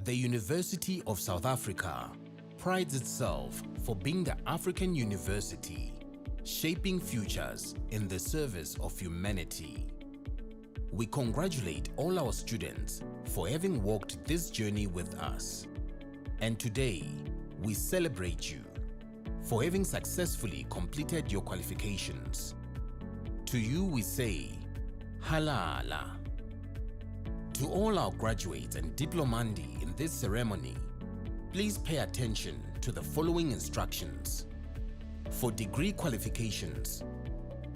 The University of South Africa prides itself for being the African university, shaping futures in the service of humanity. We congratulate all our students for having walked this journey with us. And today, we celebrate you for having successfully completed your qualifications. To you we say, Halala. To all our graduates and diplomandi in this ceremony, please pay attention to the following instructions. For degree qualifications,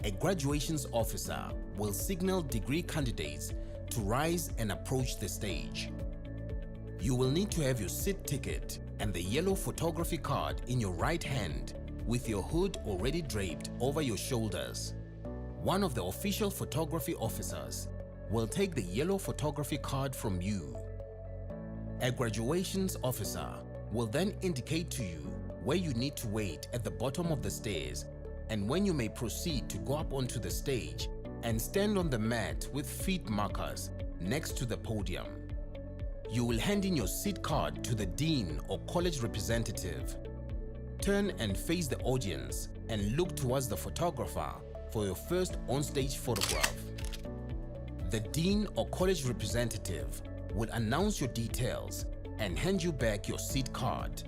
a graduations officer will signal degree candidates to rise and approach the stage. You will need to have your seat ticket and the yellow photography card in your right hand with your hood already draped over your shoulders. One of the official photography officers will take the yellow photography card from you. A graduations officer will then indicate to you where you need to wait at the bottom of the stairs and when you may proceed to go up onto the stage and stand on the mat with feet markers next to the podium. You will hand in your seat card to the dean or college representative. Turn and face the audience and look towards the photographer for your first on-stage photograph. The dean or college representative will announce your details and hand you back your seat card.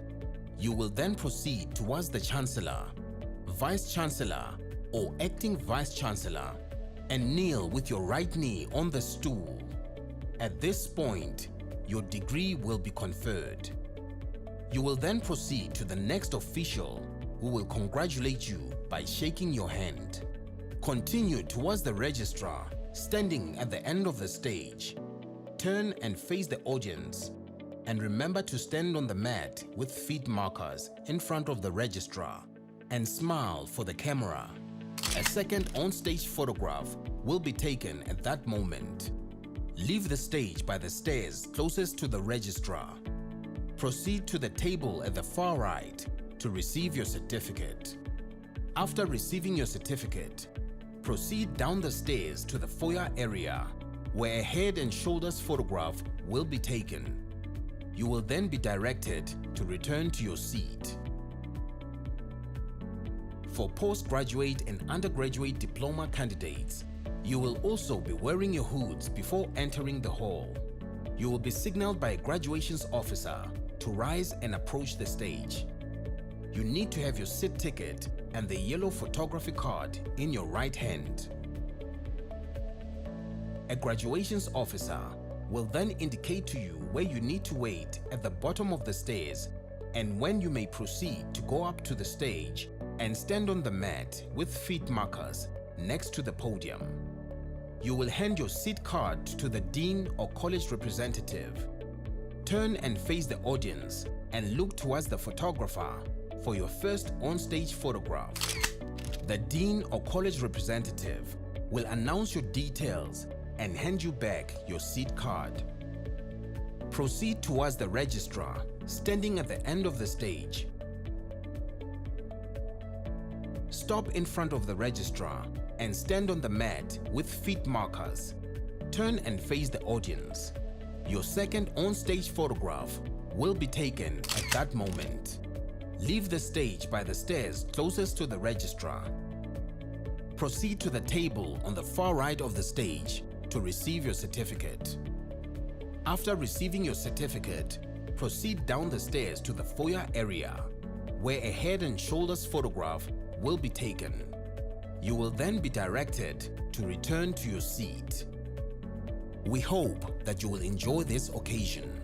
You will then proceed towards the chancellor, vice chancellor or acting vice chancellor and kneel with your right knee on the stool. At this point, your degree will be conferred. You will then proceed to the next official who will congratulate you by shaking your hand. Continue towards the registrar standing at the end of the stage. Turn and face the audience and remember to stand on the mat with feet markers in front of the registrar and smile for the camera. A second on-stage photograph will be taken at that moment. Leave the stage by the stairs closest to the registrar. Proceed to the table at the far right to receive your certificate. After receiving your certificate, proceed down the stairs to the foyer area where a head and shoulders photograph will be taken. You will then be directed to return to your seat. For postgraduate and undergraduate diploma candidates, you will also be wearing your hoods before entering the hall. You will be signaled by a graduations officer to rise and approach the stage. You need to have your seat ticket and the yellow photography card in your right hand. A graduations officer will then indicate to you where you need to wait at the bottom of the stairs and when you may proceed to go up to the stage and stand on the mat with feet markers next to the podium. You will hand your seat card to the dean or college representative. Turn and face the audience and look towards the photographer for your first on-stage photograph. The dean or college representative will announce your details and hand you back your seat card. Proceed towards the registrar standing at the end of the stage. Stop in front of the registrar and stand on the mat with feet markers. Turn and face the audience. Your second on-stage photograph will be taken at that moment. Leave the stage by the stairs closest to the registrar. Proceed to the table on the far right of the stage to receive your certificate. After receiving your certificate, proceed down the stairs to the foyer area where a head and shoulders photograph will be taken. You will then be directed to return to your seat. We hope that you will enjoy this occasion.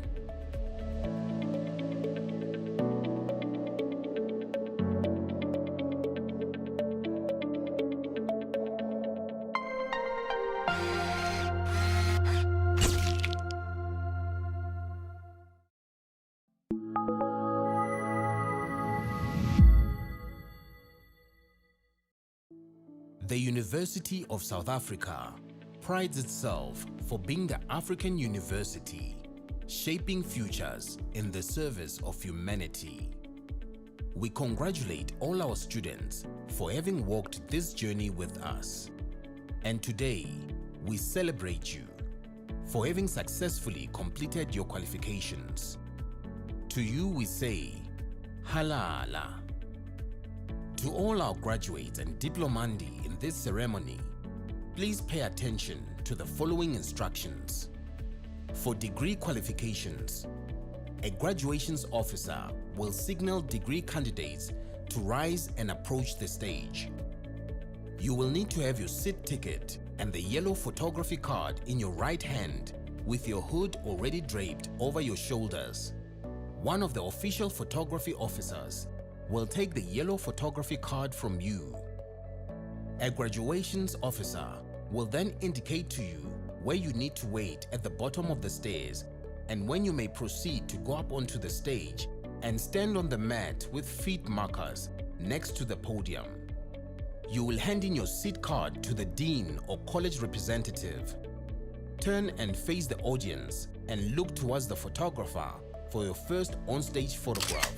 The University of South Africa prides itself for being the African university, shaping futures in the service of humanity. We congratulate all our students for having walked this journey with us. And today, we celebrate you for having successfully completed your qualifications. To you we say, Halala. To all our graduates and diplomandi in this ceremony, please pay attention to the following instructions. For degree qualifications, a graduations officer will signal degree candidates to rise and approach the stage. You will need to have your seat ticket and the yellow photography card in your right hand with your hood already draped over your shoulders. One of the official photography officers will take the yellow photography card from you. A graduations officer will then indicate to you where you need to wait at the bottom of the stairs and when you may proceed to go up onto the stage and stand on the mat with feet markers next to the podium. You will hand in your seat card to the dean or college representative. Turn and face the audience and look towards the photographer for your first on-stage photograph.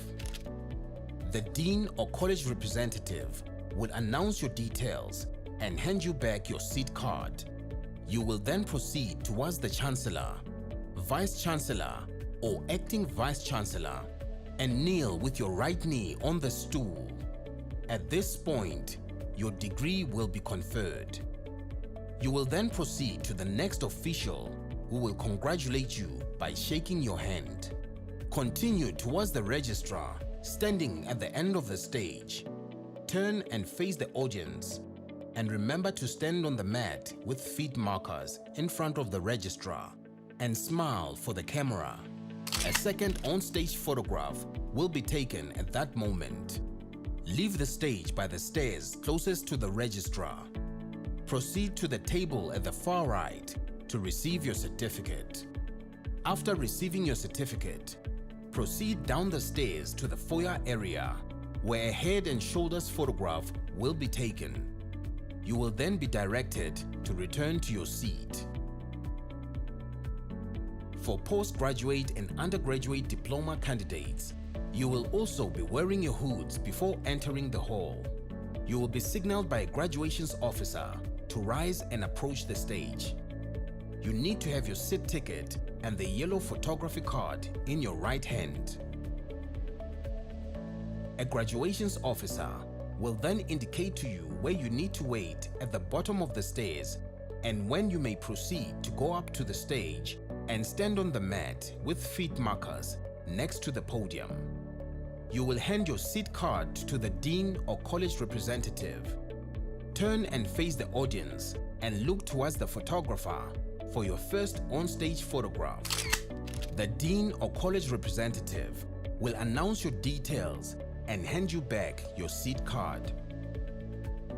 The dean or college representative will announce your details and hand you back your seat card. You will then proceed towards the Chancellor, Vice Chancellor or Acting Vice Chancellor and kneel with your right knee on the stool. At this point, your degree will be conferred. You will then proceed to the next official who will congratulate you by shaking your hand. Continue towards the registrar standing at the end of the stage. Turn and face the audience and remember to stand on the mat with feet markers in front of the registrar and smile for the camera. A second on-stage photograph will be taken at that moment. Leave the stage by the stairs closest to the registrar. Proceed to the table at the far right to receive your certificate. After receiving your certificate, proceed down the stairs to the foyer area where a head and shoulders photograph will be taken. You will then be directed to return to your seat. For postgraduate and undergraduate diploma candidates, you will also be wearing your hoods before entering the hall. You will be signaled by a graduations officer to rise and approach the stage. You need to have your seat ticket and the yellow photography card in your right hand. A graduations officer will then indicate to you where you need to wait at the bottom of the stairs and when you may proceed to go up to the stage and stand on the mat with feet markers next to the podium. You will hand your seat card to the dean or college representative. Turn and face the audience and look towards the photographer for your first on-stage photograph. The dean or college representative will announce your details and hand you back your seat card.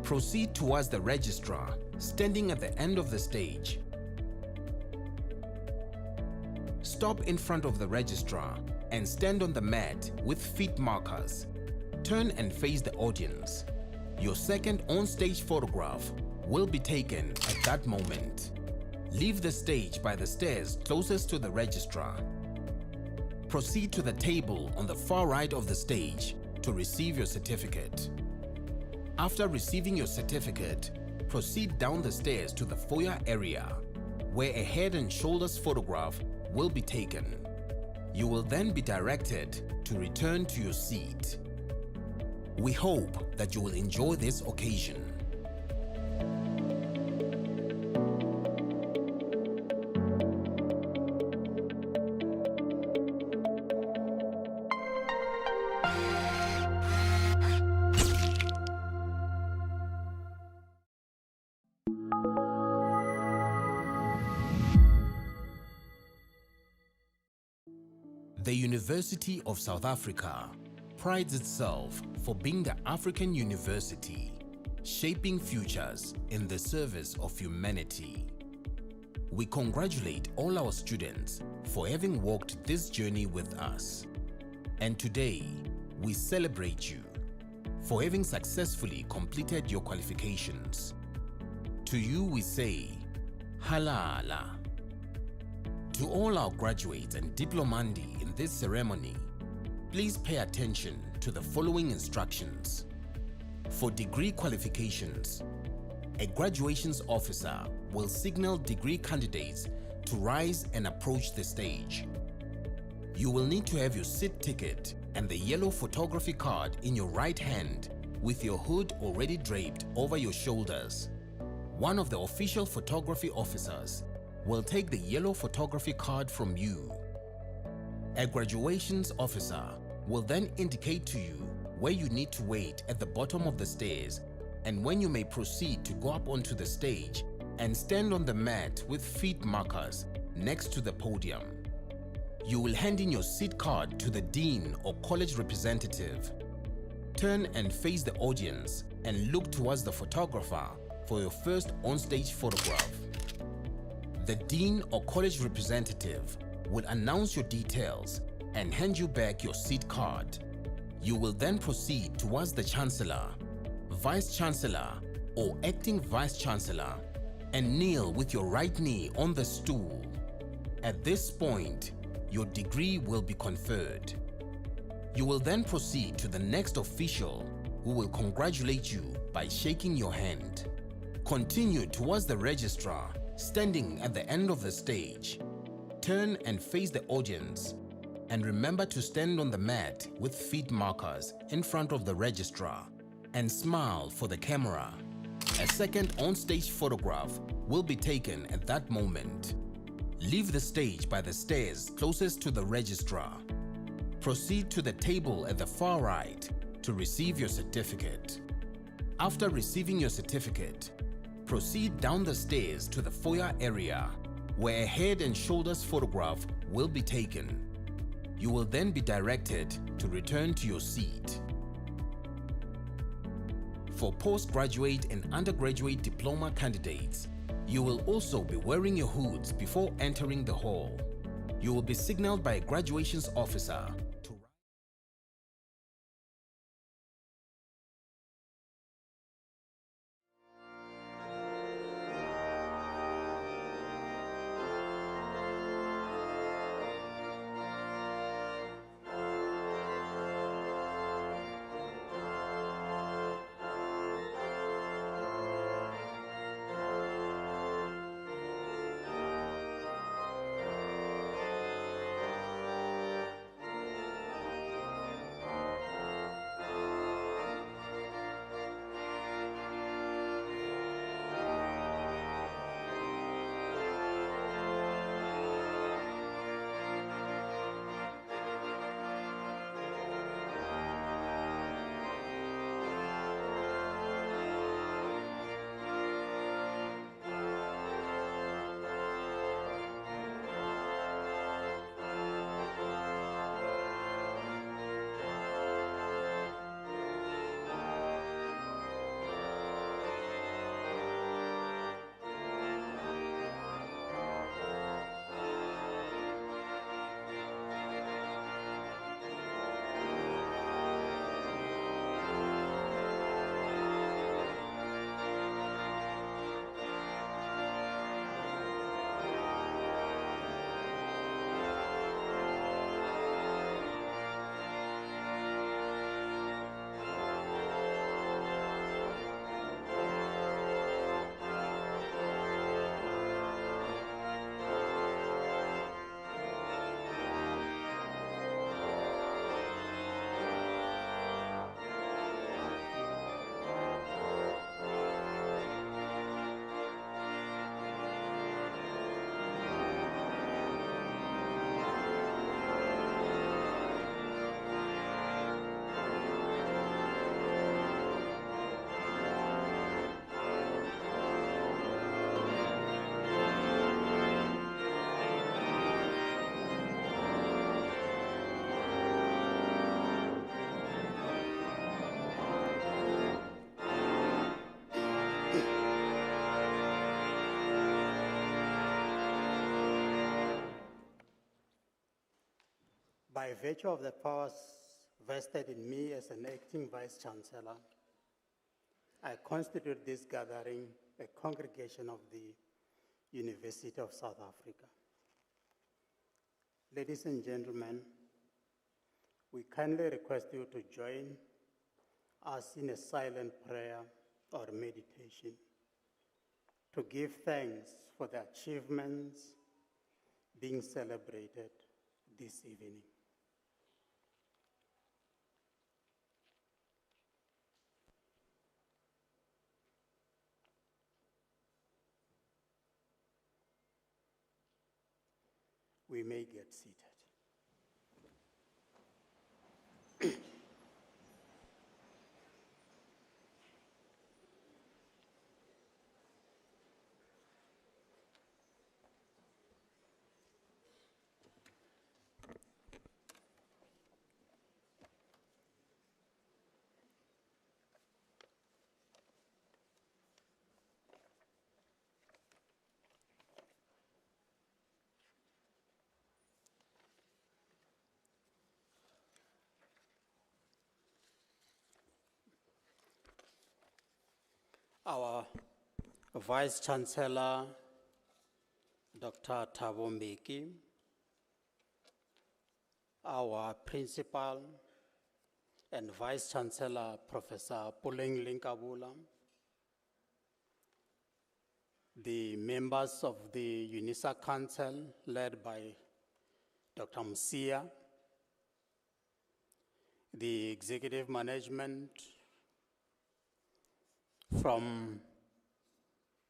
Proceed towards the registrar standing at the end of the stage. Stop in front of the registrar and stand on the mat with feet markers. Turn and face the audience. Your second on-stage photograph will be taken at that moment. Leave the stage by the stairs closest to the registrar. Proceed to the table on the far right of the stage to receive your certificate. After receiving your certificate, proceed down the stairs to the foyer area where a head and shoulders photograph will be taken. You will then be directed to return to your seat. We hope that you will enjoy this occasion. The University of South Africa prides itself for being the African university, shaping futures in the service of humanity. We congratulate all our students for having walked this journey with us. And today, we celebrate you for having successfully completed your qualifications. To you we say, Halala. To all our graduates and diplomandi in this ceremony, please pay attention to the following instructions. For degree qualifications, a graduations officer will signal degree candidates to rise and approach the stage. You will need to have your seat ticket and the yellow photography card in your right hand with your hood already draped over your shoulders. One of the official photography officers will take the yellow photography card from you. A graduations officer will then indicate to you where you need to wait at the bottom of the stairs and when you may proceed to go up onto the stage and stand on the mat with feet markers next to the podium. You will hand in your seat card to the dean or college representative. Turn and face the audience and look towards the photographer for your first onstage photograph. The dean or college representative will announce your details and hand you back your seat card. You will then proceed towards the chancellor, vice chancellor, or acting vice chancellor and kneel with your right knee on the stool. At this point, your degree will be conferred. You will then proceed to the next official who will congratulate you by shaking your hand. Continue towards the registrar standing at the end of the stage. Turn and face the audience and remember to stand on the mat with feet markers in front of the registrar and smile for the camera. A second on-stage photograph will be taken at that moment. Leave the stage by the stairs closest to the registrar. Proceed to the table at the far right to receive your certificate. After receiving your certificate, proceed down the stairs to the foyer area where a head and shoulders photograph will be taken. You will then be directed to return to your seat. For postgraduate and undergraduate diploma candidates, you will also be wearing your hoods before entering the hall. You will be signaled by a graduations officer to By virtue of the powers vested in me as an acting Vice Chancellor, I constitute this gathering a congregation of the University of South Africa. Ladies and gentlemen, we kindly request you to join us in a silent prayer or meditation to give thanks for the achievements being celebrated this evening. We may get seated. Our Vice Chancellor, Dr. Thabo Mbeki, our Principal and Vice Chancellor, Professor Puleng Linkabula, the members of the UNISA Council led by Dr. Msia, the executive management from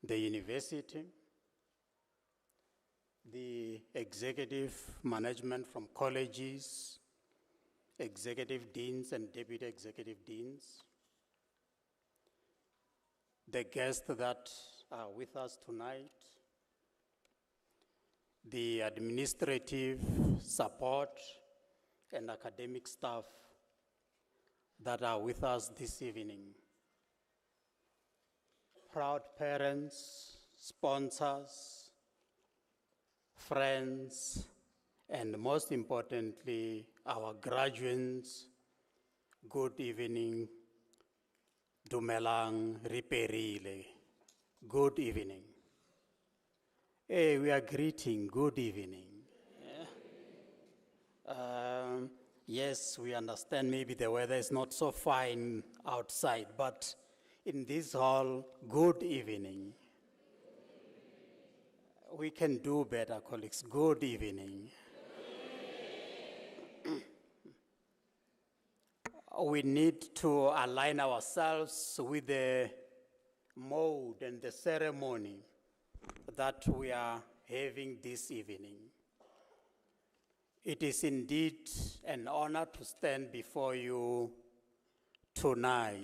the university, the executive management from colleges, executive deans and deputy executive deans, the guests that are with us tonight, the administrative support and academic staff that are with us this evening, proud parents, sponsors, friends, and most importantly, our graduates. Good evening, Dumelang Riperile. Good evening. Hey, we are greeting, good evening. Yes, we understand maybe the weather is not so fine outside, but in this hall, good evening. We can do better, colleagues. Good evening. We need to align ourselves with the mode and the ceremony that we are having this evening. It is indeed an honor to stand before you tonight,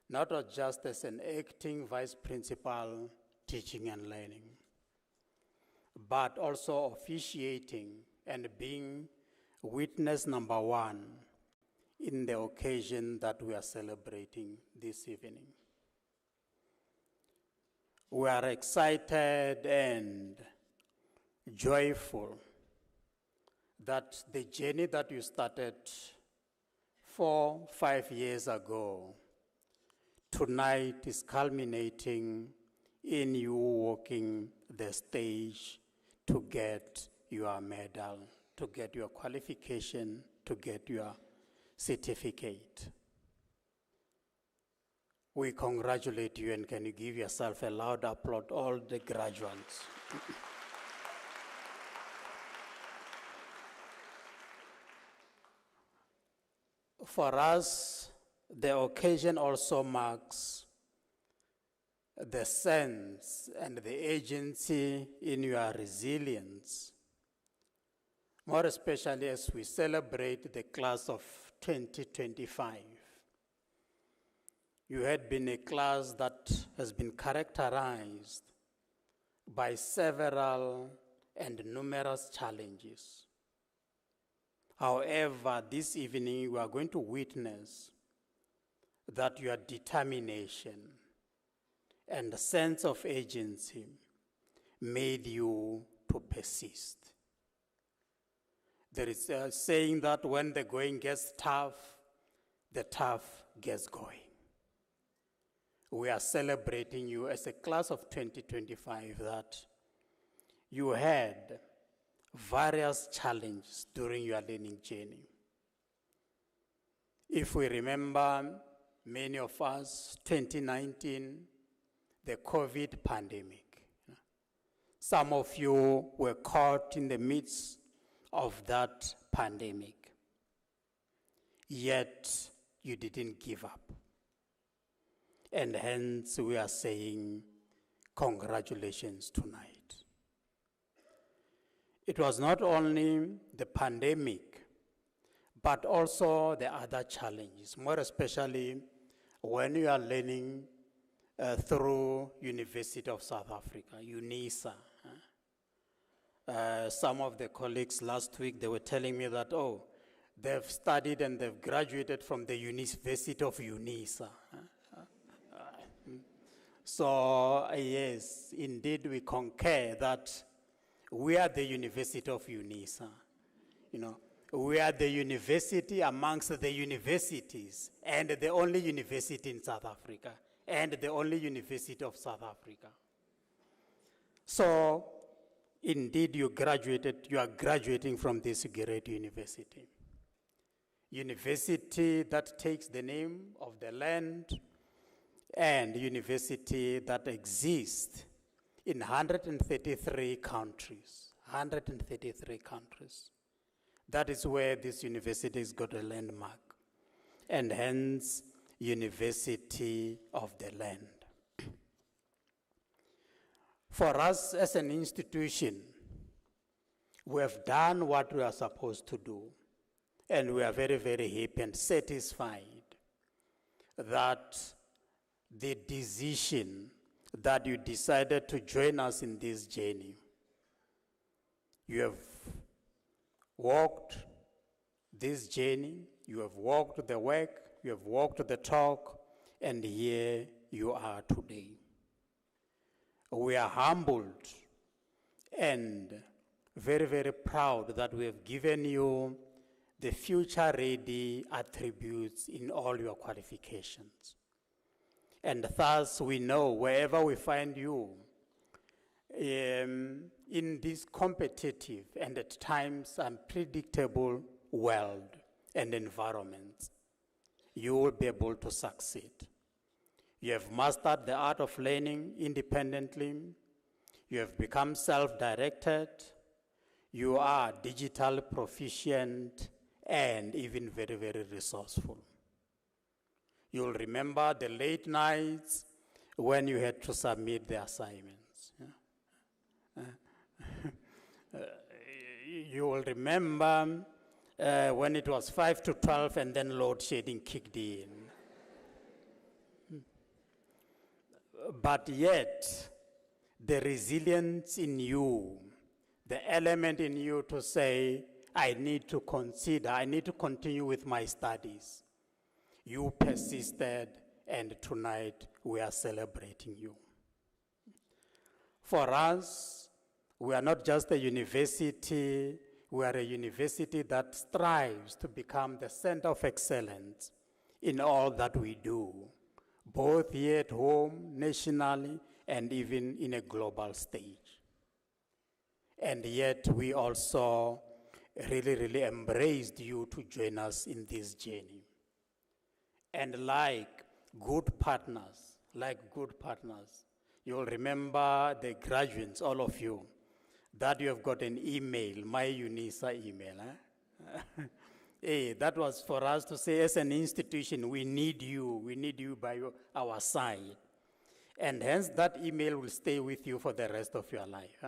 not just as an acting vice principal teaching and learning, but also officiating and being witness number one in the occasion that we are celebrating this evening. We are excited and joyful that the journey that you started 4-5 years ago, tonight is culminating in you walking the stage to get your medal, to get your qualification, to get your certificate. We congratulate you, and can you give yourself a loud applause, all the graduates. For us, the occasion also marks the sense and the agency in your resilience, more especially as we celebrate the class of 2025. You had been a class that has been characterized by several and numerous challenges. However, this evening we are going to witness that your determination and sense of agency made you to persist. There is a saying that when the going gets tough, the tough gets going. We are celebrating you as a class of 2025 that you had various challenges during your learning journey. If we remember, many of us, 2019, the COVID pandemic. Some of you were caught in the midst of that pandemic. Yet you didn't give up. And hence we are saying congratulations tonight. It was not only the pandemic, but also the other challenges, more especially when you are learning through University of South Africa, UNISA. Some of the colleagues last week, they were telling me that, oh, they've studied and they've graduated from the University of UNISA. So yes, indeed we concur that we are the University of UNISA. You know, we are the university amongst the universities, and the only university in South Africa, and the only University of South Africa. So indeed you are graduating from this great university. University that takes the name of the land, and university that exists in 133 countries. 133 countries. That is where this university has got a landmark, and hence University of the Land. For us as an institution, we have done what we are supposed to do, and we are very, very happy and satisfied that the decision that you decided to join us in this journey, you have walked this journey, you have walked the work, you have walked the talk, and here you are today. We are humbled and very, very proud that we have given you the future-ready attributes in all your qualifications. And thus we know wherever we find you, in this competitive and at times unpredictable world and environment, you will be able to succeed. You have mastered the art of learning independently. You have become self-directed. You are digital proficient and even very, very resourceful. You'll remember the late nights when you had to submit the assignments. You will remember when it was 5 to 12 and then load shedding kicked in. But yet, the resilience in you, the element in you to say, I need to consider, I need to continue with my studies. You persisted, and tonight we are celebrating you. For us, we are not just a university, we are a university that strives to become the center of excellence in all that we do, both here at home, nationally, and even in a global stage. And yet we also really, really embraced you to join us in this journey. And like good partners, you'll remember the graduates, all of you, that you have got an email, my UNISA email. Hey, that was for us to say, as an institution, we need you by our side. And hence that email will stay with you for the rest of your life.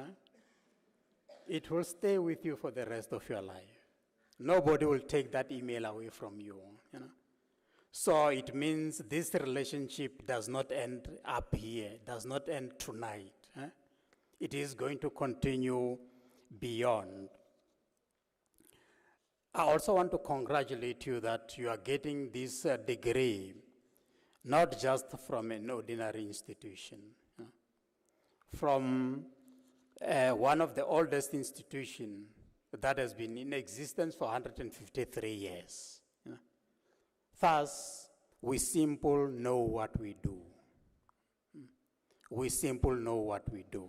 It will stay with you for the rest of your life. Nobody will take that email away from you. So it means this relationship does not end up here, does not end tonight. It is going to continue beyond. I also want to congratulate you that you are getting this degree, not just from an ordinary institution, from one of the oldest institutions that has been in existence for 153 years. Thus, we simply know what we do. We simply know what we do.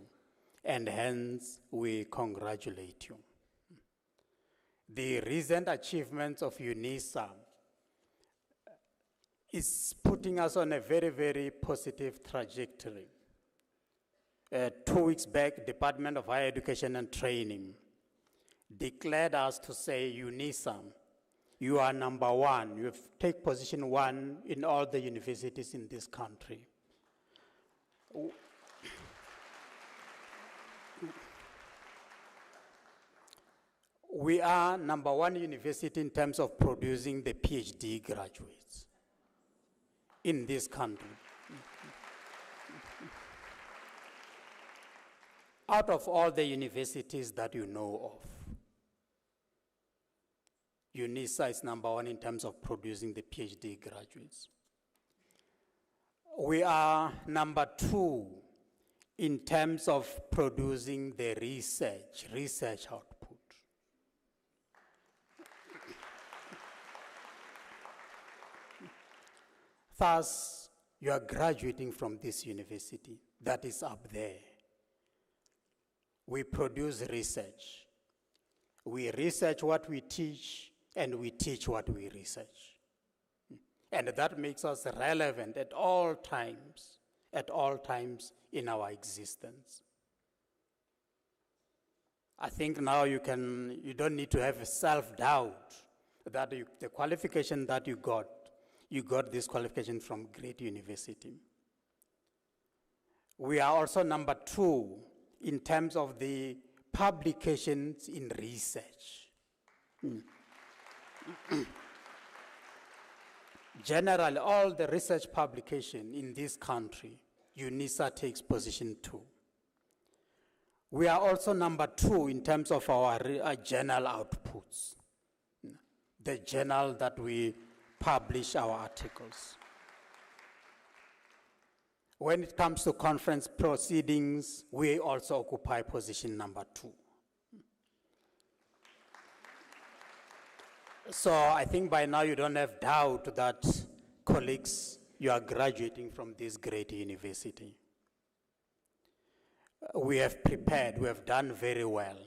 And hence, we congratulate you. The recent achievements of UNISA is putting us on a very, very positive trajectory. 2 weeks back, Department of Higher Education and Training declared us to say, UNISA, you are number one. You take position one in all the universities in this country. We are number one university in terms of producing the PhD graduates in this country. Out of all the universities that you know of, UNISA is number one in terms of producing the PhD graduates. We are number two in terms of producing the research output. Thus, you are graduating from this university that is up there. We produce research. We research what we teach, and we teach what we research. And that makes us relevant at all times in our existence. I think now you don't need to have a self-doubt that the qualification that you got this qualification from great university. We are also number two in terms of the publications in research. Generally, all the research publication in this country, UNISA takes position two. We are also number two in terms of our journal outputs, the journal that we publish our articles. When it comes to conference proceedings, we also occupy position number two. So I think by now you don't have doubt that, colleagues, you are graduating from this great university. We have prepared, we have done very well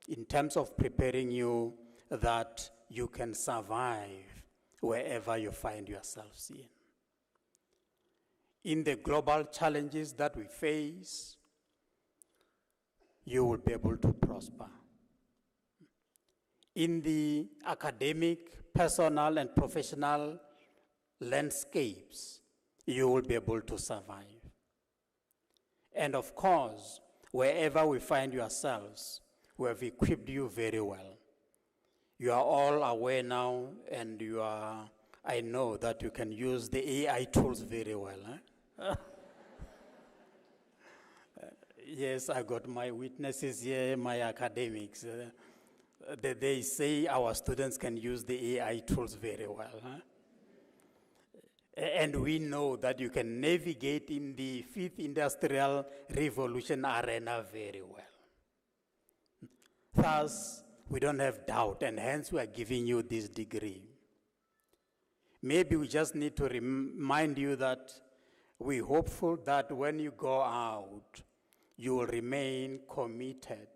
in terms of preparing you that you can survive wherever you find yourselves in. In the global challenges that we face, you will be able to prosper. In the academic, personal, and professional landscapes, you will be able to survive. And of course, wherever we find yourselves, we have equipped you very well. You are all aware now, and I know that you can use the AI tools very well. Yes, I got my witnesses here, my academics. They say our students can use the AI tools very well. And we know that you can navigate in the fifth industrial revolution arena very well. Thus, we don't have doubt, and hence we are giving you this degree. Maybe we just need to remind you that we're hopeful that when you go out, you will remain committed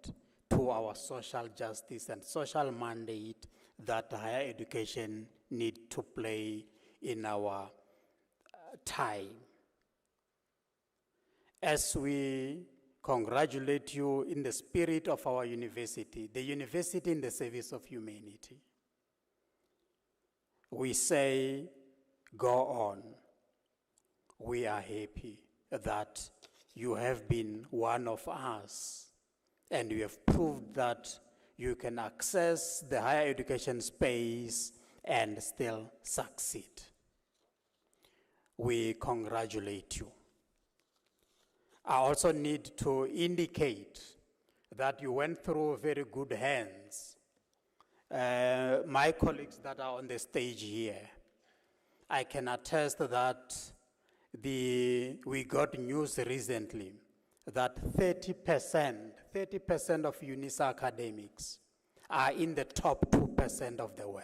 to our social justice and social mandate that higher education needs to play in our time. As we congratulate you in the spirit of our university, the university in the service of humanity, we say, go on. We are happy that you have been one of us, and you have proved that you can access the higher education space and still succeed. We congratulate you. I also need to indicate that you went through very good hands. My colleagues that are on the stage here, I can attest that we got news recently that 30% of UNISA academics are in the top 2% of the world.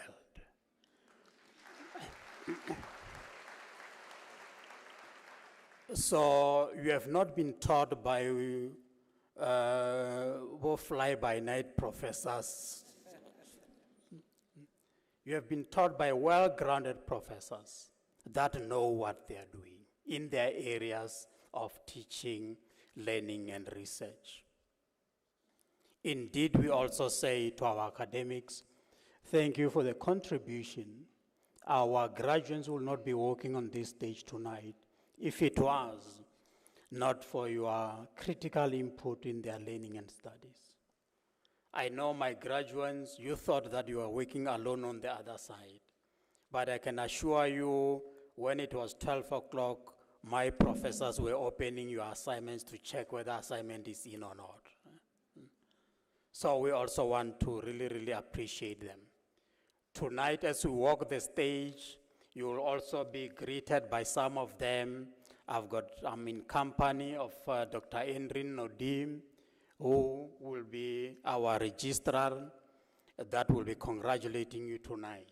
So you have not been taught by fly-by-night professors. You have been taught by well-grounded professors that know what they are doing in their areas of teaching, learning, and research. Indeed, we also say to our academics, thank you for the contribution. Our graduates will not be walking on this stage tonight if it was not for your critical input in their learning and studies. I know my graduates, you thought that you were working alone on the other side, but I can assure you, when it was 12 o'clock, my professors were opening your assignments to check whether assignment is in or not. So we also want to really appreciate them. Tonight, as we walk the stage, you will also be greeted by some of them. I'm in company of Dr. Endrin Nodim, who will be our registrar that will be congratulating you tonight.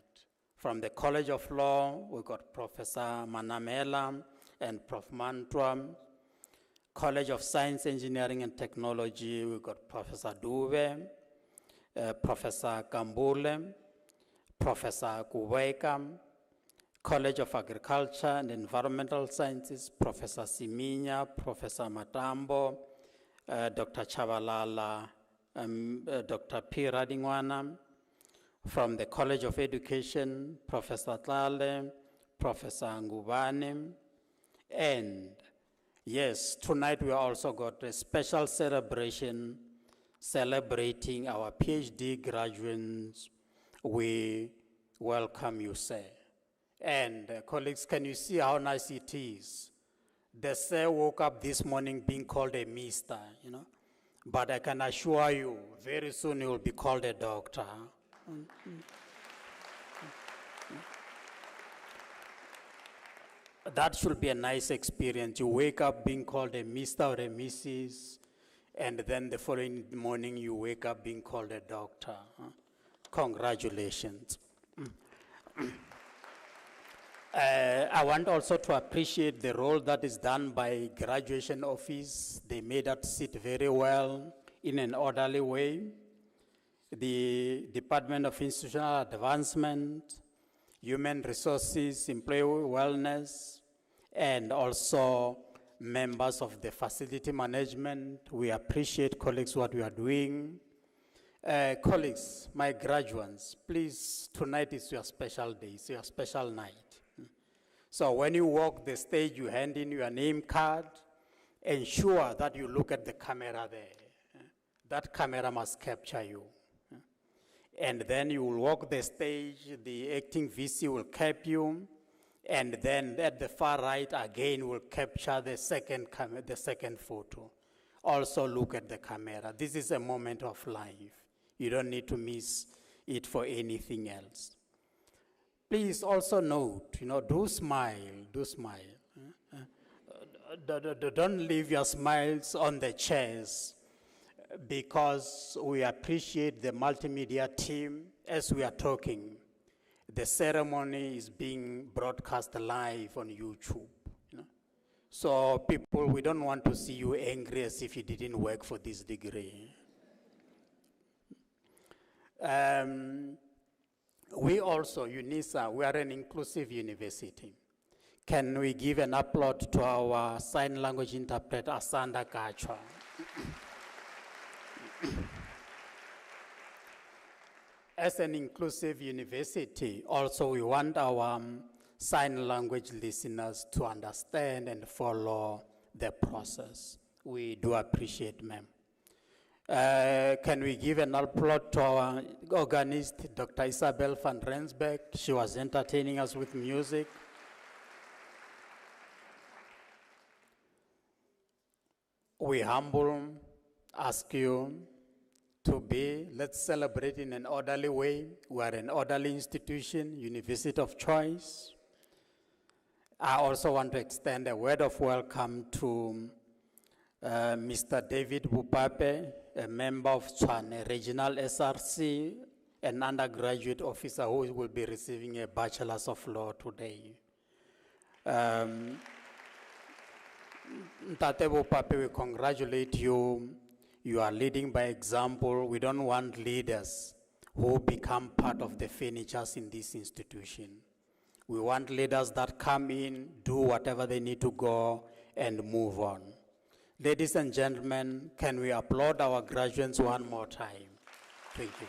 From the College of Law, we got Professor Manamela and Prof. Mantwa. College of Science, Engineering and Technology, we got Professor Duve, Professor Kambule, Professor Kuweka. College of Agriculture and Environmental Sciences, Professor Siminya, Professor Matambo, Dr. Chabalala, Dr. P. Radingwana. From the College of Education, Professor Tlale, Professor Ngubane. And yes, tonight we also got a special celebration celebrating our PhD graduates. We welcome you, sir. And colleagues, can you see how nice it is? The sir woke up this morning being called a mister, you know? But I can assure you, very soon he will be called a doctor. That should be a nice experience. You wake up being called a Mr. or a Mrs., and then the following morning you wake up being called a doctor. Congratulations. I want also to appreciate the role that is done by graduation office. They made us sit very well in an orderly way. The Department of Institutional Advancement, Human Resources, Employee Wellness, and also members of the facility management. We appreciate, colleagues, what we are doing. Colleagues, my graduates, please, tonight is your special day, it's your special night. So when you walk the stage, you hand in your name card, ensure that you look at the camera there. That camera must capture you. And then you will walk the stage, the acting VC will cap you, and then at the far right again will capture the second photo. Also look at the camera. This is a moment of life. You don't need to miss it for anything else. Please also note, do smile. Don't leave your smiles on the chairs, because we appreciate the multimedia team. As we are talking, the ceremony is being broadcast live on YouTube. So people, we don't want to see you angry as if you didn't work for this degree. We also, UNISA, we are an inclusive university. Can we give an applause to our sign language interpreter, Asanda Kachwa? As an inclusive university, also we want our sign language listeners to understand and follow the process. We do appreciate, ma'am. Can we give an applause to our organist, Dr. Isabel van Rensbeck? She was entertaining us with music. We humble ask you to be, let's celebrate in an orderly way. We are an orderly institution, university of choice. I also want to extend a word of welcome to Mr. David Bupape, a member of Tshwane Regional SRC, an undergraduate officer who will be receiving a Bachelor's of Law today. Ntate Bupape, we congratulate you. You are leading by example. We don't want leaders who become part of the furnitures in this institution. We want leaders that come in, do whatever they need to go, and move on. Ladies and gentlemen, can we applaud our graduates one more time? Thank you.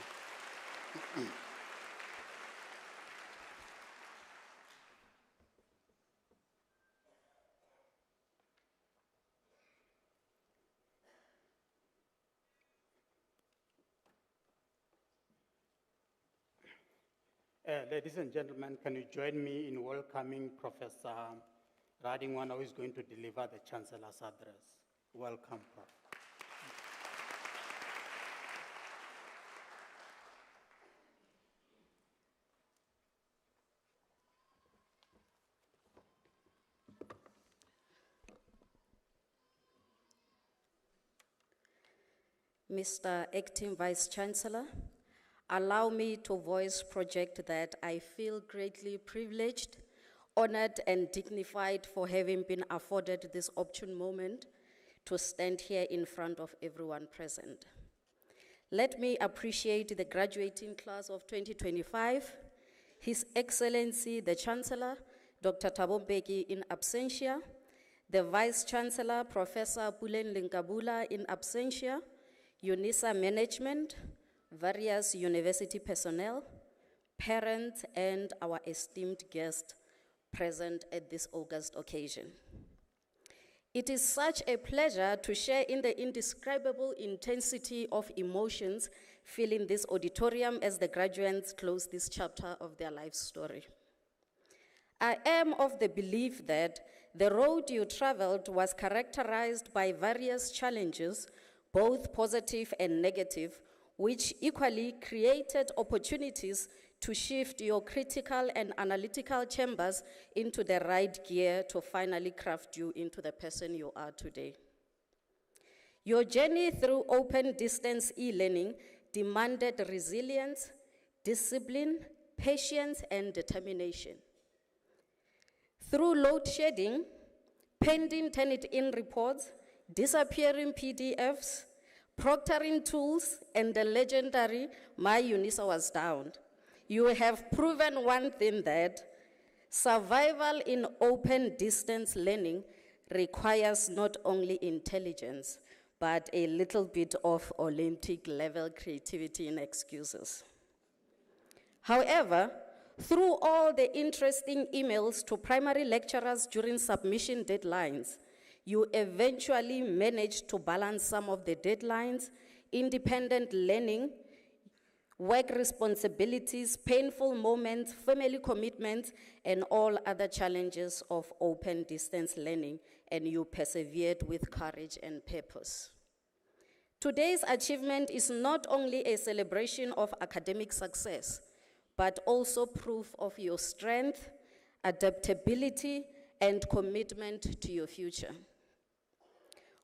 Ladies and gentlemen, can you join me in welcoming Professor Radingwana, who is going to deliver the Chancellor's address. Welcome, Prof. Mr. Acting Vice Chancellor, allow me to project that I feel greatly privileged, honored, and dignified for having been afforded this opportune moment to stand here in front of everyone present. Let me appreciate the graduating class of 2025, His Excellency the Chancellor, Dr. Thabo Mbeki in absentia, the Vice Chancellor, Professor Pulen Linkabula in absentia, UNISA management, various university personnel, parents, and our esteemed guests present at this august occasion. It is such a pleasure to share in the indescribable intensity of emotions filling this auditorium as the graduates close this chapter of their life story. I am of the belief that the road you traveled was characterized by various challenges, both positive and negative, which equally created opportunities to shift your critical and analytical chambers into the right gear to finally craft you into the person you are today. Your journey through open distance e-learning demanded resilience, discipline, patience, and determination. Through load shedding, pending Turnitin reports, disappearing PDFs, proctoring tools, and the legendary My UNISA was down, you have proven one thing, that survival in open distance learning requires not intelligence, intelligence, but a little bit of Olympic level creativity and excuses. However, through all the interesting emails to primary lecturers during submission deadlines, you eventually managed to balance some of the deadlines, independent learning, work responsibilities, painful moments, family commitments, and all other challenges of open distance learning, and you persevered with courage and purpose. Today's achievement is not only a celebration of academic success, but also proof of your strength, adaptability, and commitment to your future.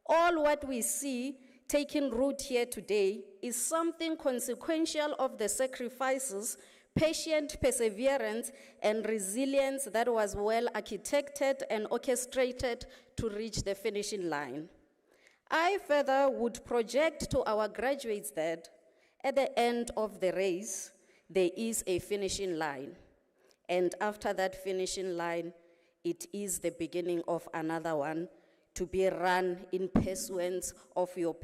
All what we see taking root here today is something consequential of the sacrifices, patient perseverance, and resilience that was well architected and orchestrated to reach the finishing line. I further would project to our graduates that at the end of the race, there is a finishing line. And after that finishing line, it is the beginning of another one, to be run in pursuance of your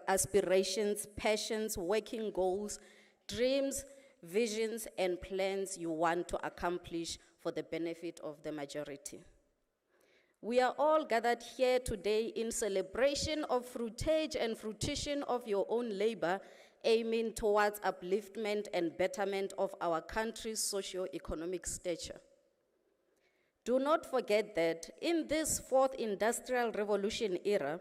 aspirations, passions, working goals, dreams, visions, and plans you want to accomplish for the benefit of the majority. We are all gathered here today in celebration of fruitage and fruition of your own labor, aiming towards upliftment and betterment of our country's socio-economic stature. Do not forget that in this fourth industrial revolution era,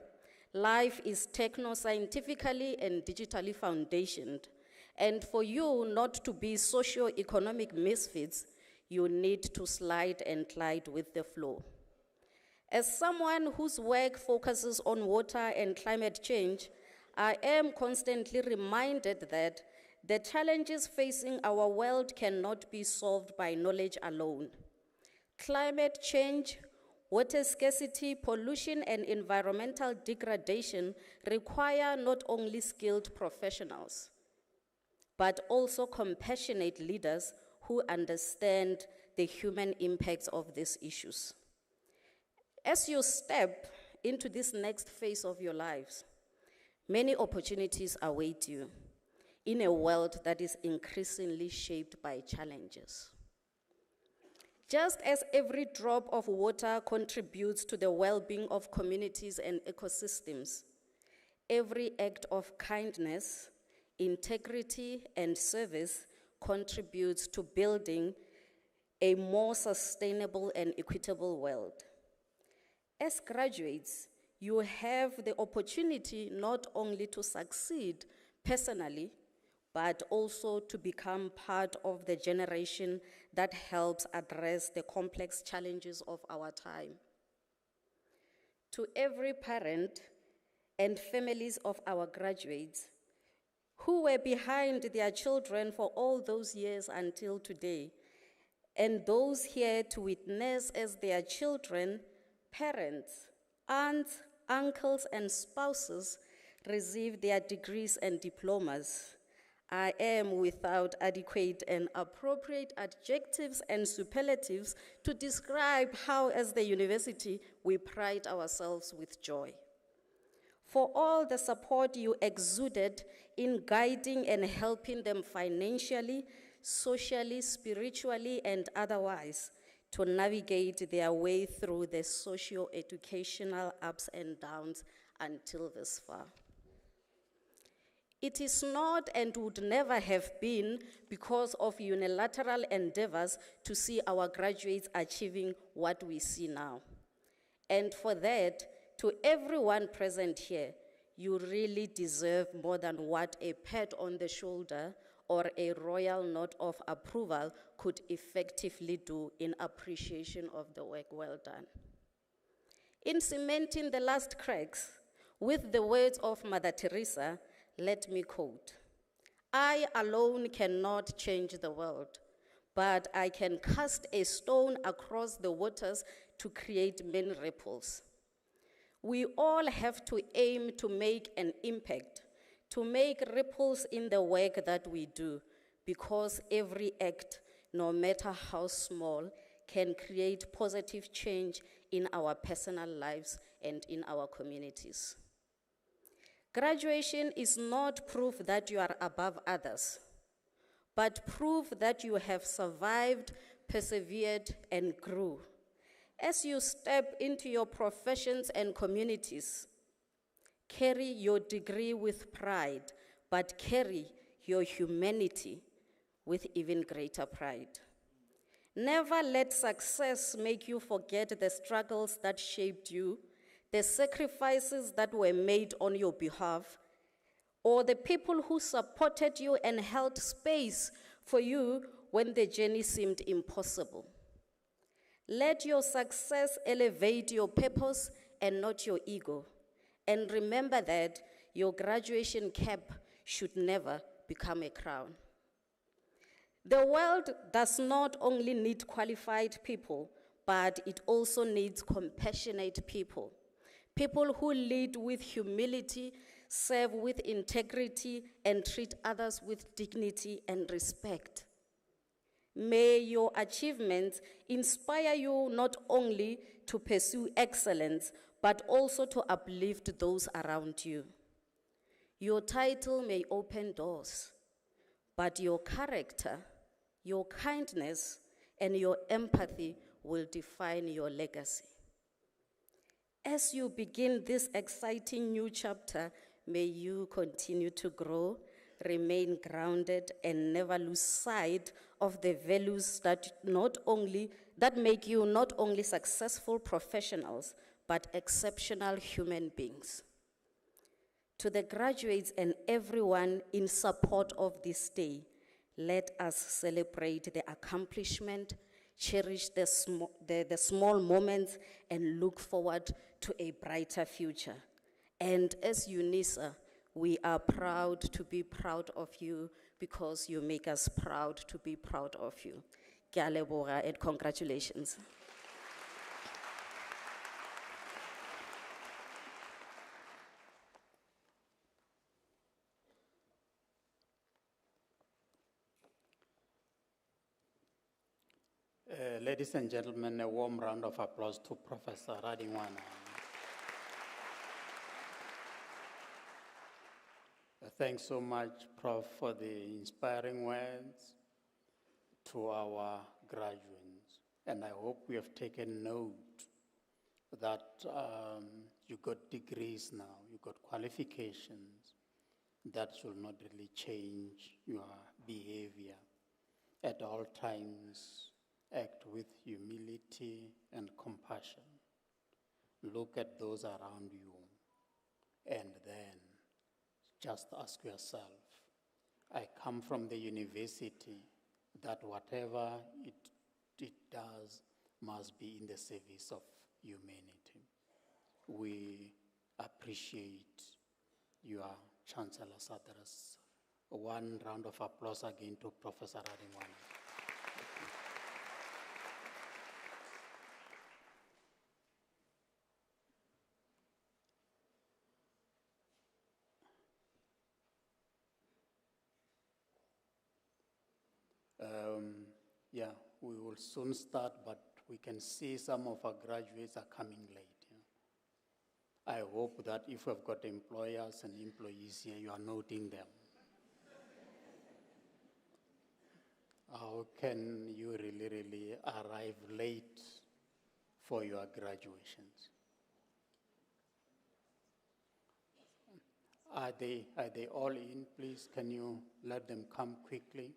life is techno-scientifically and digitally foundationed. And for you not to be socio-economic misfits, you need to slide and glide with the flow. As someone whose work focuses on water and climate change, I am constantly reminded that the challenges facing our world cannot be solved by knowledge alone. Climate change, water scarcity, pollution, and environmental degradation require not only skilled professionals, but also compassionate leaders who understand the human impacts of these issues. As you step into this next phase of your lives. Many opportunities await you in a world that is increasingly shaped by challenges. Just as every drop of water contributes to the well-being of communities and ecosystems, every act of kindness, integrity, and service contributes to building a more sustainable and equitable world. As graduates, you have the opportunity not only to succeed personally, but also to become part of the generation that helps address the complex challenges of our time. To every parent and families of our graduates who were behind their children for all those years until today, and those here to witness as their children, parents, aunts, uncles, and spouses receive their degrees and diplomas, I am without adequate and appropriate adjectives and superlatives to describe how, as the university, we pride ourselves with joy. For all the support you exuded in guiding and helping them financially, socially, spiritually, and otherwise to navigate their way through the socio-educational ups and downs until this far. It is not and would never have been because of unilateral endeavors to see our graduates achieving what we see now. And for that, to everyone present here, you really deserve more than what a pat on the shoulder or a royal nod of approval could effectively do in appreciation of the work well done. In cementing the last cracks, with the words of Mother Teresa, let me quote, "I alone cannot change the world, but I can cast a stone across the waters to create many ripples." We all have to aim to make an impact, to make ripples in the work that we do, because every act, no matter how small, can create positive change in our personal lives and in our communities. Graduation is not proof that you are above others, but proof that you have survived, persevered, and grew. As you step into your professions and communities, carry your degree with pride, but carry your humanity with even greater pride. Never let success make you forget the struggles that shaped you, the sacrifices that were made on your behalf, or the people who supported you and held space for you when the journey seemed impossible. Let your success elevate your purpose and not your ego. And remember that your graduation cap should never become a crown. The world does not only need qualified people, but it also needs compassionate people. People who lead with humility, serve with integrity, and treat others with dignity and respect. May your achievements inspire you not only to pursue excellence, but also to uplift those around you. Your title may open doors, but your character, your kindness, and your empathy will define your legacy. As you begin this exciting new chapter, may you continue to grow, remain grounded, and never lose sight of the values that make you not only successful professionals, but exceptional human beings. To the graduates and everyone in support of this day, let us celebrate the accomplishment, cherish the small moments, and look forward to a brighter future. And as UNISA, we are proud to be proud of you because you make us proud to be proud of you. Ke a leboga and congratulations. Ladies and gentlemen, a warm round of applause to Professor Radingwana. Thanks so much, Prof, for the inspiring words to our graduates. And I hope we have taken note that you got degrees now, you got qualifications that should not really change your behavior. At all times, act with humility and compassion. Look at those around you, and then just ask yourself, I come from the university that whatever it does must be in the service of humanity. We appreciate your Chancellor's address. One round of applause again to Professor Radingwana. Yeah, we will soon start, but we can see some of our graduates are coming late. Yeah. I hope that if we've got employers and employees here, you are noting them. How can you really arrive late for your graduations? Are they all in? Please, can you let them come quickly?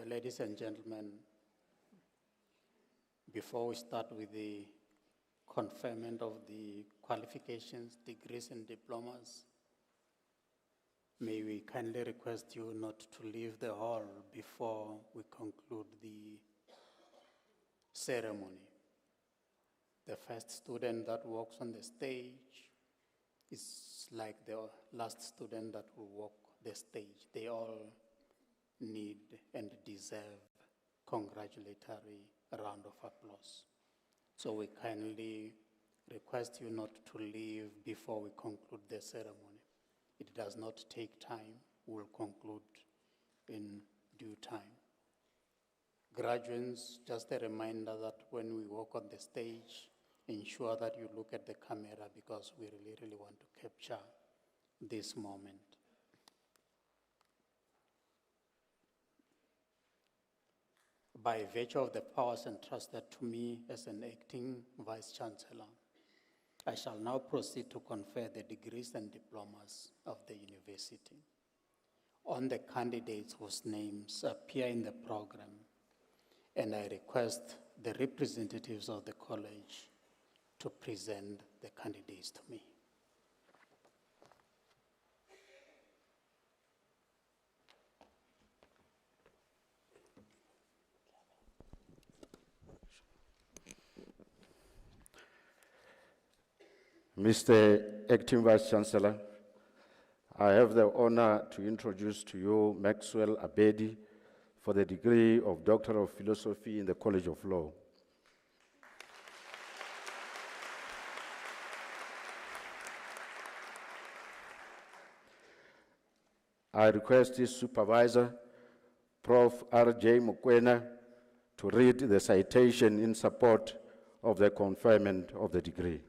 Ladies and gentlemen, before we start with the conferment of the qualifications, degrees, and diplomas, may we kindly request you not to leave the hall before we conclude the ceremony. The first student that walks on the stage is like the last student that will walk the stage. They all need and deserve congratulatory round of applause. So we kindly request you not to leave before we conclude the ceremony. It does not take time. We'll conclude in due time. Graduates, just a reminder that when we walk on the stage, ensure that you look at the camera because we really want to capture this moment. By virtue of the powers entrusted to me as an acting Vice-Chancellor, I shall now proceed to confer the degrees and diplomas of the university on the candidates whose names appear in the program, and I request the representatives of the college to present the candidates to me. Mr. Acting Vice-Chancellor, I have the honor to introduce to you Maxwell Abedi, for the degree of Doctor of Philosophy in the College of Law. I request his supervisor, Prof. R.J. Mokwena, to read the citation in support of the conferment of the degree.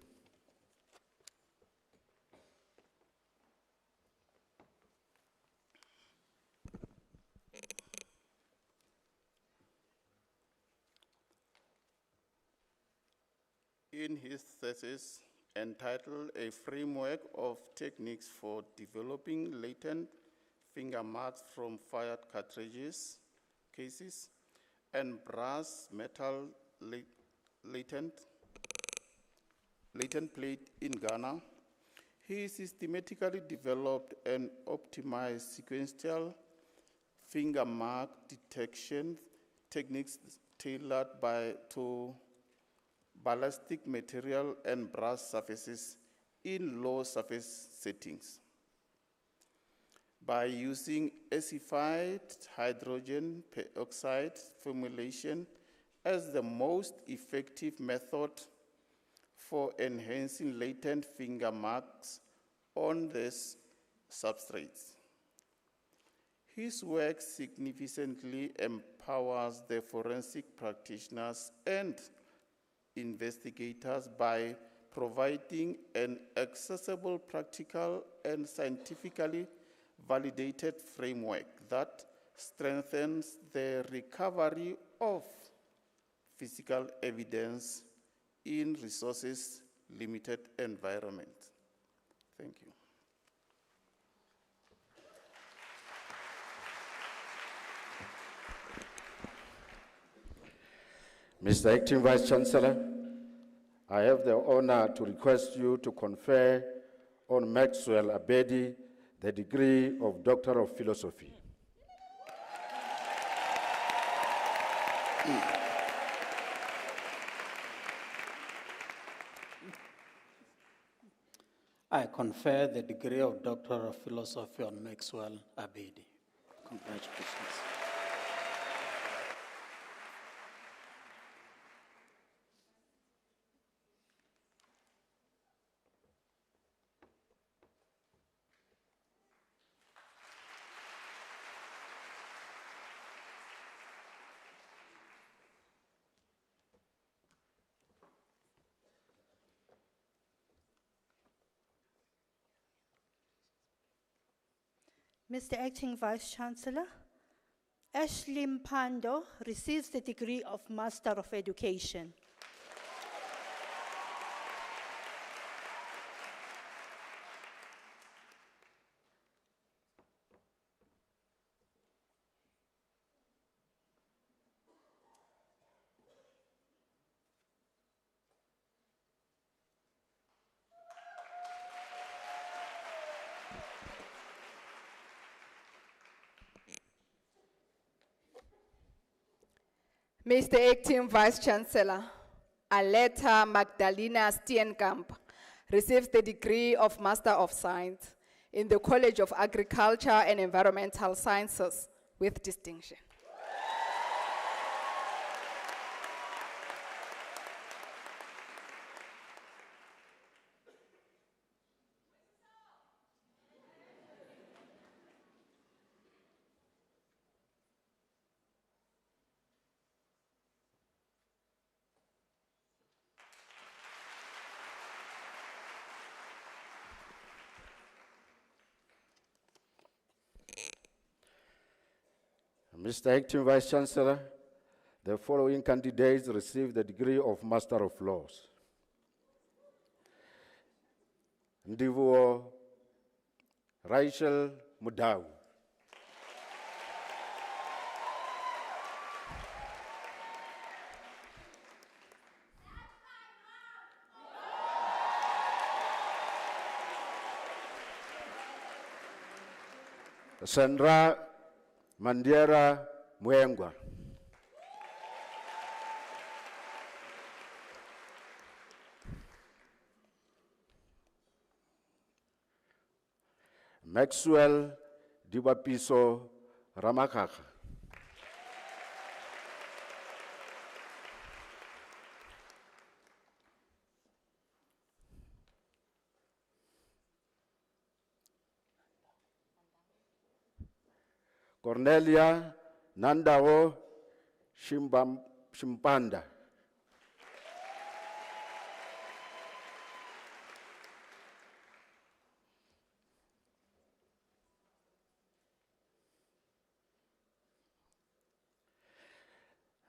In his thesis entitled A Framework of Techniques for Developing Latent Finger Marks from Fired Cartridges cases and brass metal latent plate in Ghana, he systematically developed and optimized sequential finger mark detection techniques tailored to ballistic material and brass surfaces in low surface settings. By using acidified hydrogen peroxide formulation as the most effective method for enhancing latent finger marks on these substrates. His work significantly empowers the forensic practitioners and investigators by providing an accessible, practical, and scientifically validated framework that strengthens the recovery of physical evidence in resources-limited environments. Thank you. Mr. Acting Vice Chancellor, I have the honor to request you to confer on Maxwell Abedi the degree of Doctor of Philosophy. I confer the degree of Doctor of Philosophy on Maxwell Abedi. Congratulations. Mr. Acting Vice Chancellor, Ashley Mpando receives the degree of Master of Education. Mr. Acting Vice Chancellor, Aleta Magdalena Steenkamp receives the degree of Master of Science in the College of Agriculture and Environmental Sciences with distinction. Mr. Acting Vice Chancellor, the following candidates receive the degree of Master of Laws. Ndivuo Rachel Mudau. Sandra Mandiera Mwengwa. Maxwell Diwapiso Ramakaka. Cornelia Nandawo Shimpanda.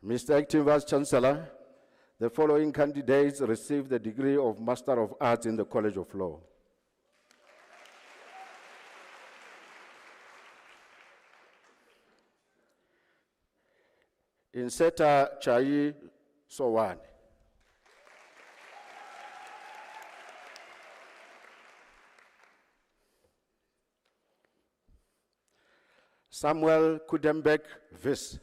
Mr. Acting Vice Chancellor, the following candidates received the degree of Master of Arts in the College of Law. Inseta Chai Sowane. Samuel Kudembek Vis.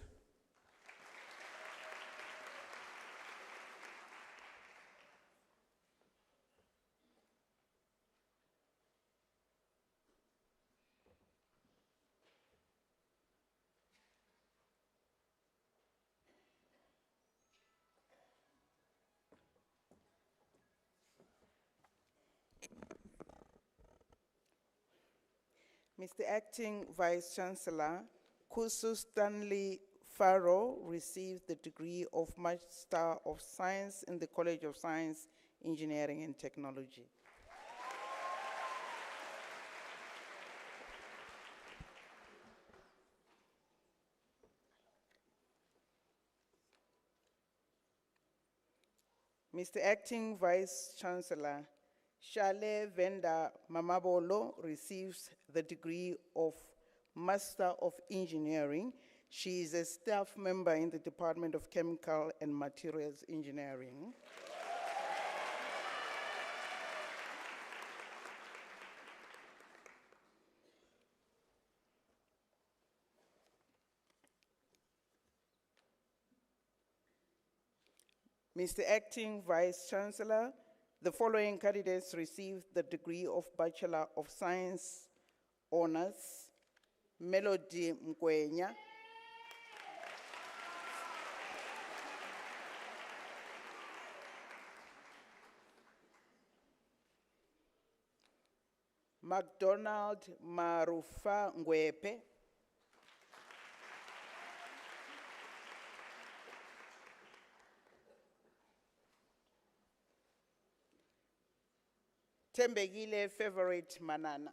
Mr. Acting Vice Chancellor, Kusu Stanley Farrow received the degree of Master of Science in the College of Science, Engineering and Technology. Mr. Acting Vice Chancellor, Shale Venda Mamabolo receives the degree of Master of Engineering. She is a staff member in the Department of Chemical and Materials Engineering. Mr. Acting Vice Chancellor, the following candidates received the degree of Bachelor of Science Honors: Melody Mkwenya, McDonald Marufa Ngwepe, Tembegile Favorite Manana,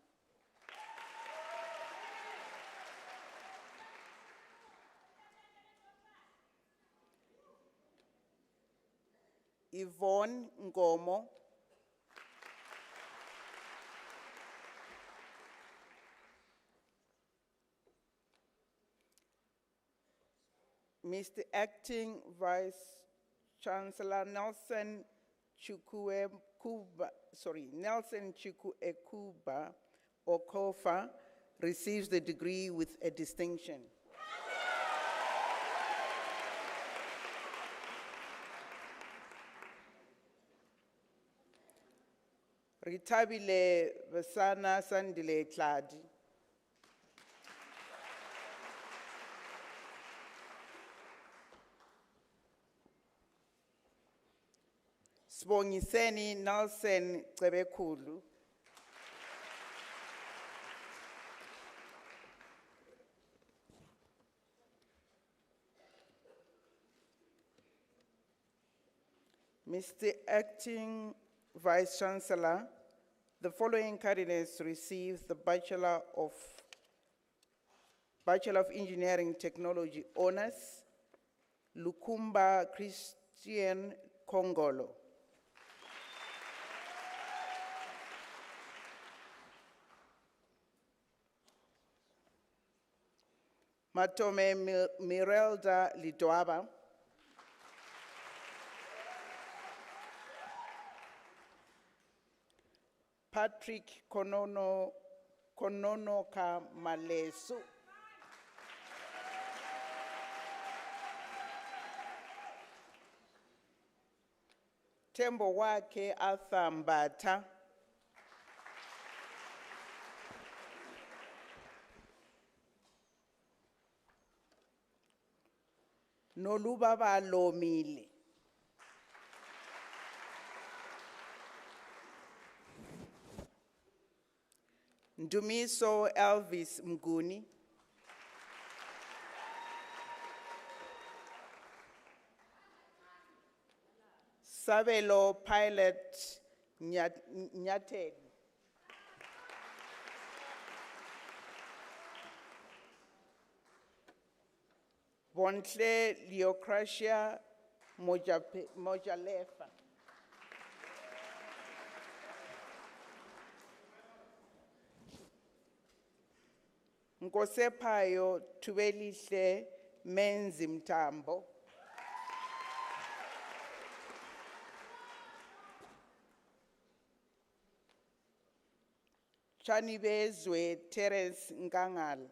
Yvonne Ngomo, Mr. Acting Vice Chancellor Nelson Chukwuekuba Okofa receives the degree with a distinction. Ritabile Vasana Sandile Tladi, Sibongiseni Nelson Cebekulu, Mr. Acting Vice Chancellor, the following candidates received the Bachelor of Engineering Technology Honors: Lukumba Christian Kongolo, Matome Mirelda Lidwaba, Patrick Kononoka Malesu, Tembo wake Arthur Mbata, Nolubaba Lomile, Ndumiso Elvis Mguni, Sabelo Pilot Nyated. Bontle Leocratia Mojalefa. Nkosepayo Tubelihle Menzi Mtambo. Chanibezwe Terence Ngangal.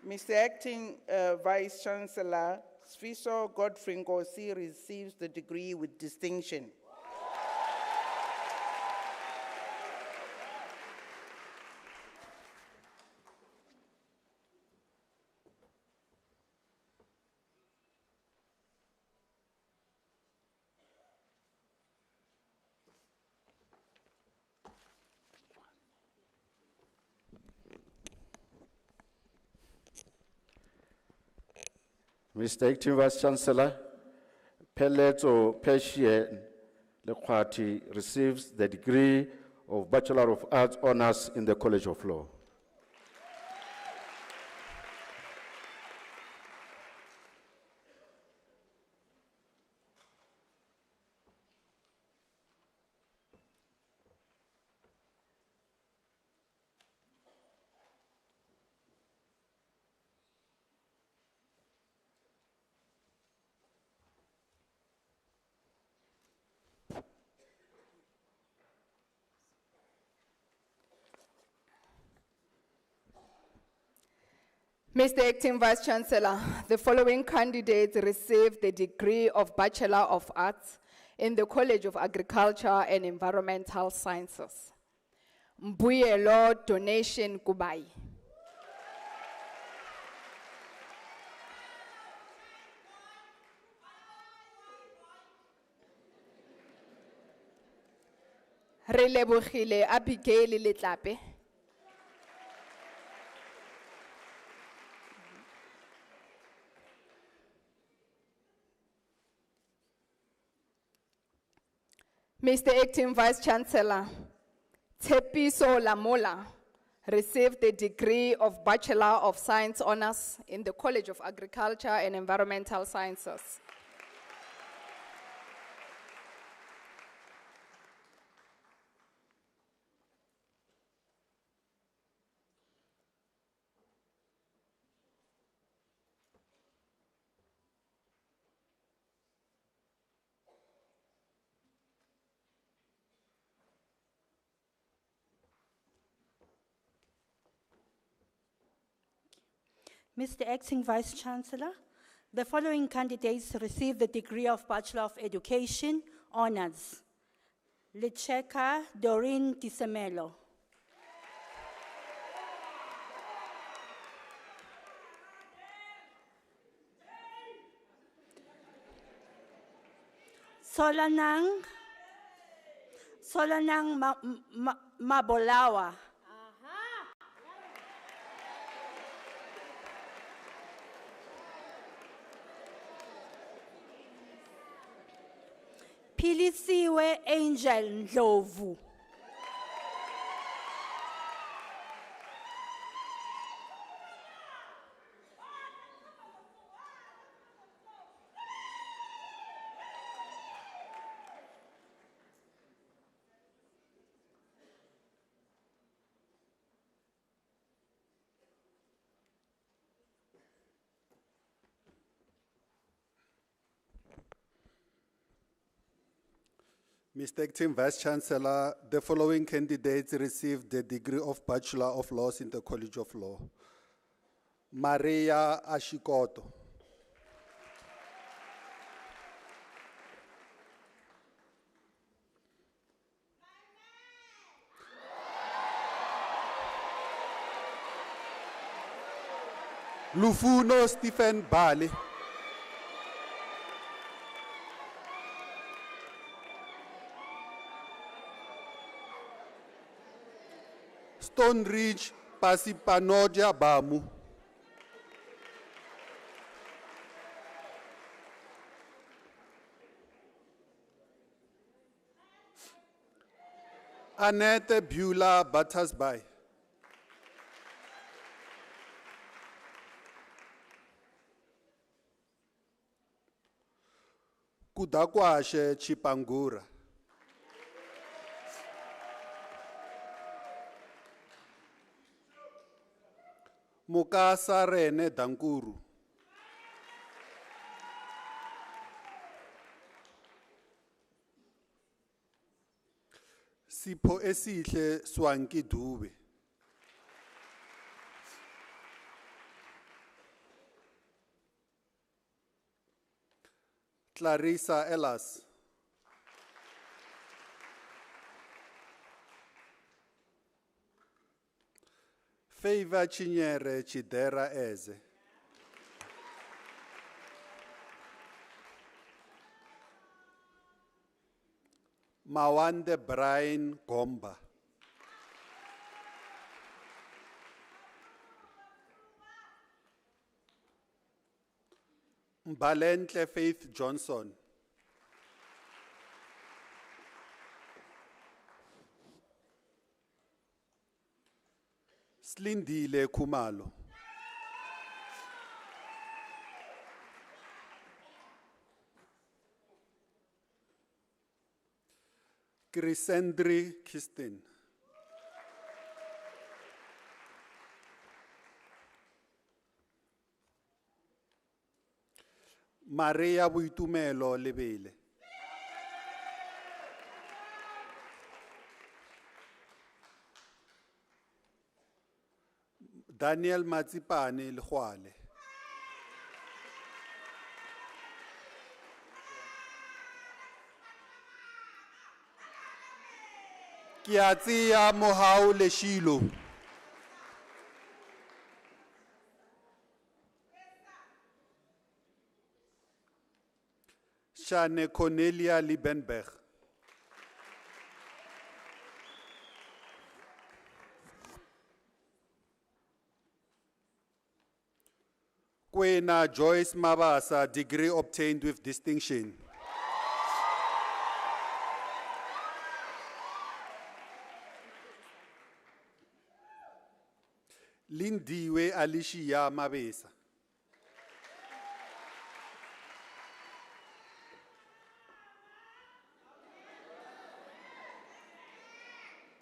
Mr. Acting Vice Chancellor, Sfiso Godfrey Nkosi receives the degree with distinction. Mr. Acting Vice Chancellor, Peletso Peshie Lekwati receives the degree of Bachelor of Arts Honors in the College of Law. Mr. Acting Vice Chancellor, the following candidates received the degree of Bachelor of Arts in the College of Agriculture and Environmental Sciences. Mbuyelo Donation Kubai. Relebogile Abigail Letlape. Mr. Acting Vice Chancellor, Tepiso Lamola received the degree of Bachelor of Science Honors in the College of Agriculture and Environmental Sciences. Mr. Acting Vice Chancellor, the following candidates received the degree of Bachelor of Education Honors. Lecheka Doreen Tisemelo. Solanang Mabolawa. Pilisiwe Angel Ndlovu. Mr. Acting Vice Chancellor, the following candidates received the degree of Bachelor of Laws in the College of Law. Maria Ashikoto. Lufuno Stephen Bali. Stone Ridge Pasipanodia Bamu. Annette Beulah Battersby. Kudakwashe Chipangura. Mukasa Rene Dankuru. Sipho Esihle Swanki Dube. Clarissa Ellis. Favor Chinyere Chidera Eze. Mawande Brian Gomba. Mbalentle Faith Johnson. Slindile Kumalo. Crisendri Kistin. Maria Buitumelo Lebele. Daniel Matsipane Lehwale. Kiatia Mohau Leshilo. Shane Cornelia Liebenberg. Kwena Joyce Mabasa, degree obtained with distinction. Lindiwe Alicia Mabesa.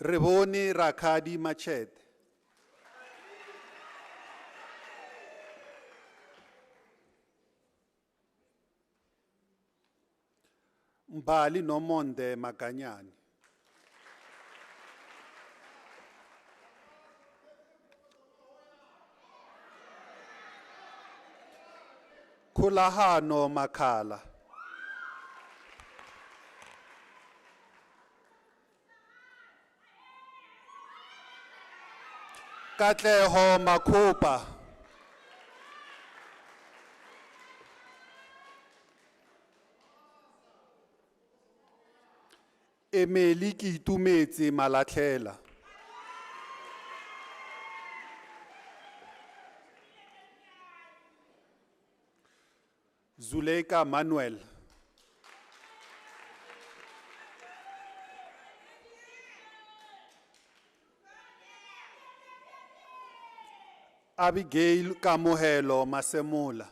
Reboni Rakadi Machete. Mbali Nomonde Maganyani. Kulahano Makala. Katleho Makupa. Emeli Kitumetse Malatlhela. Zuleika Manuel. Abigail Kamohelo Masemula.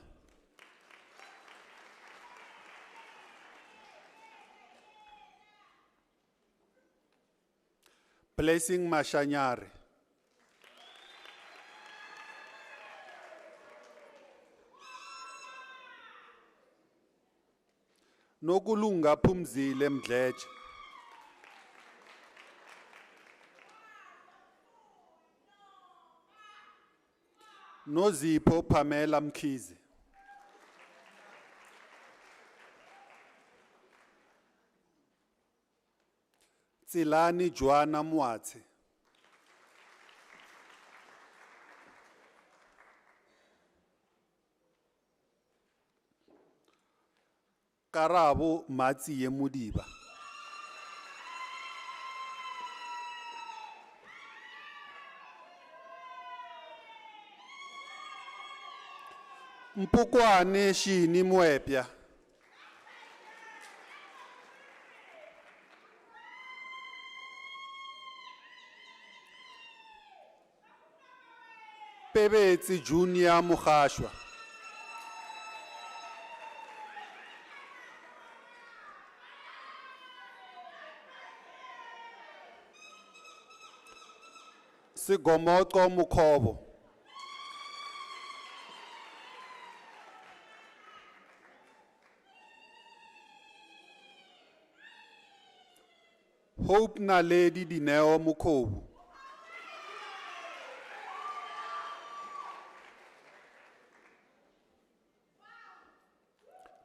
Blessing Mashanyare. Nokulunga Phumzile Mdletshe. Nozipho Pamela Mkhize. Tsilani Joanna Mwathe. Karabo Matsi Yemudiba. Mpukwane Shini Mwepya. Pebetsi Junior Mukhashwa. Sigomoko Mukhobo. Hope Naledi Dineo Mukhobu.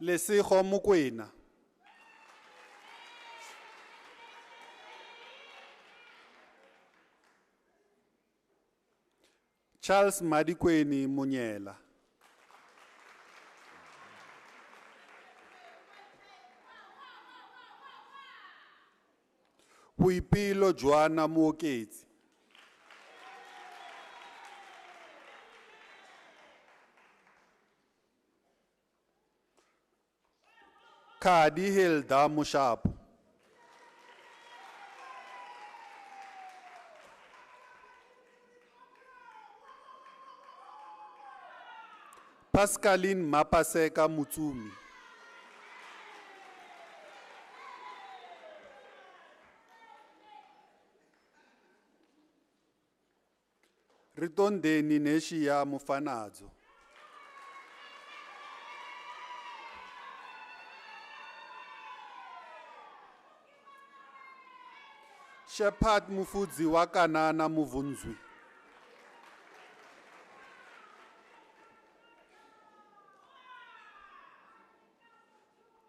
Lesego Mokwena. Charles Madikweni Munyela. Boipelo Joanna Muoketsi. Kadi Hilda Mushapo. Pascaline Mapaseka Mutsumi. Ritondeni Neshia Mufanadzo. Shepherd Mufudzi Wakanana Muvunzwi.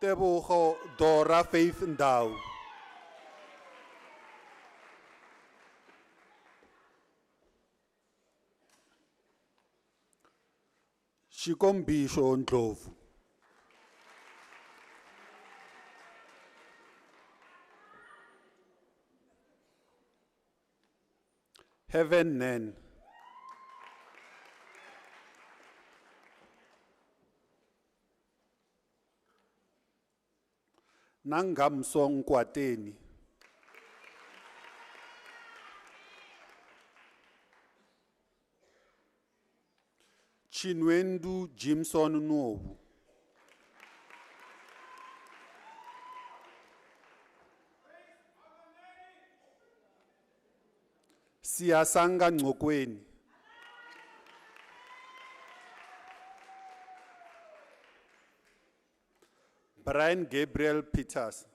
Tebogo Dora Faith Ndau. Shikombisho Ndlovu. Heaven Nen. Nangamso Nkwateni. Chinwendu Jimson Nuobu. Siyasanga Ngcokweni. Brian Gabriel Peters.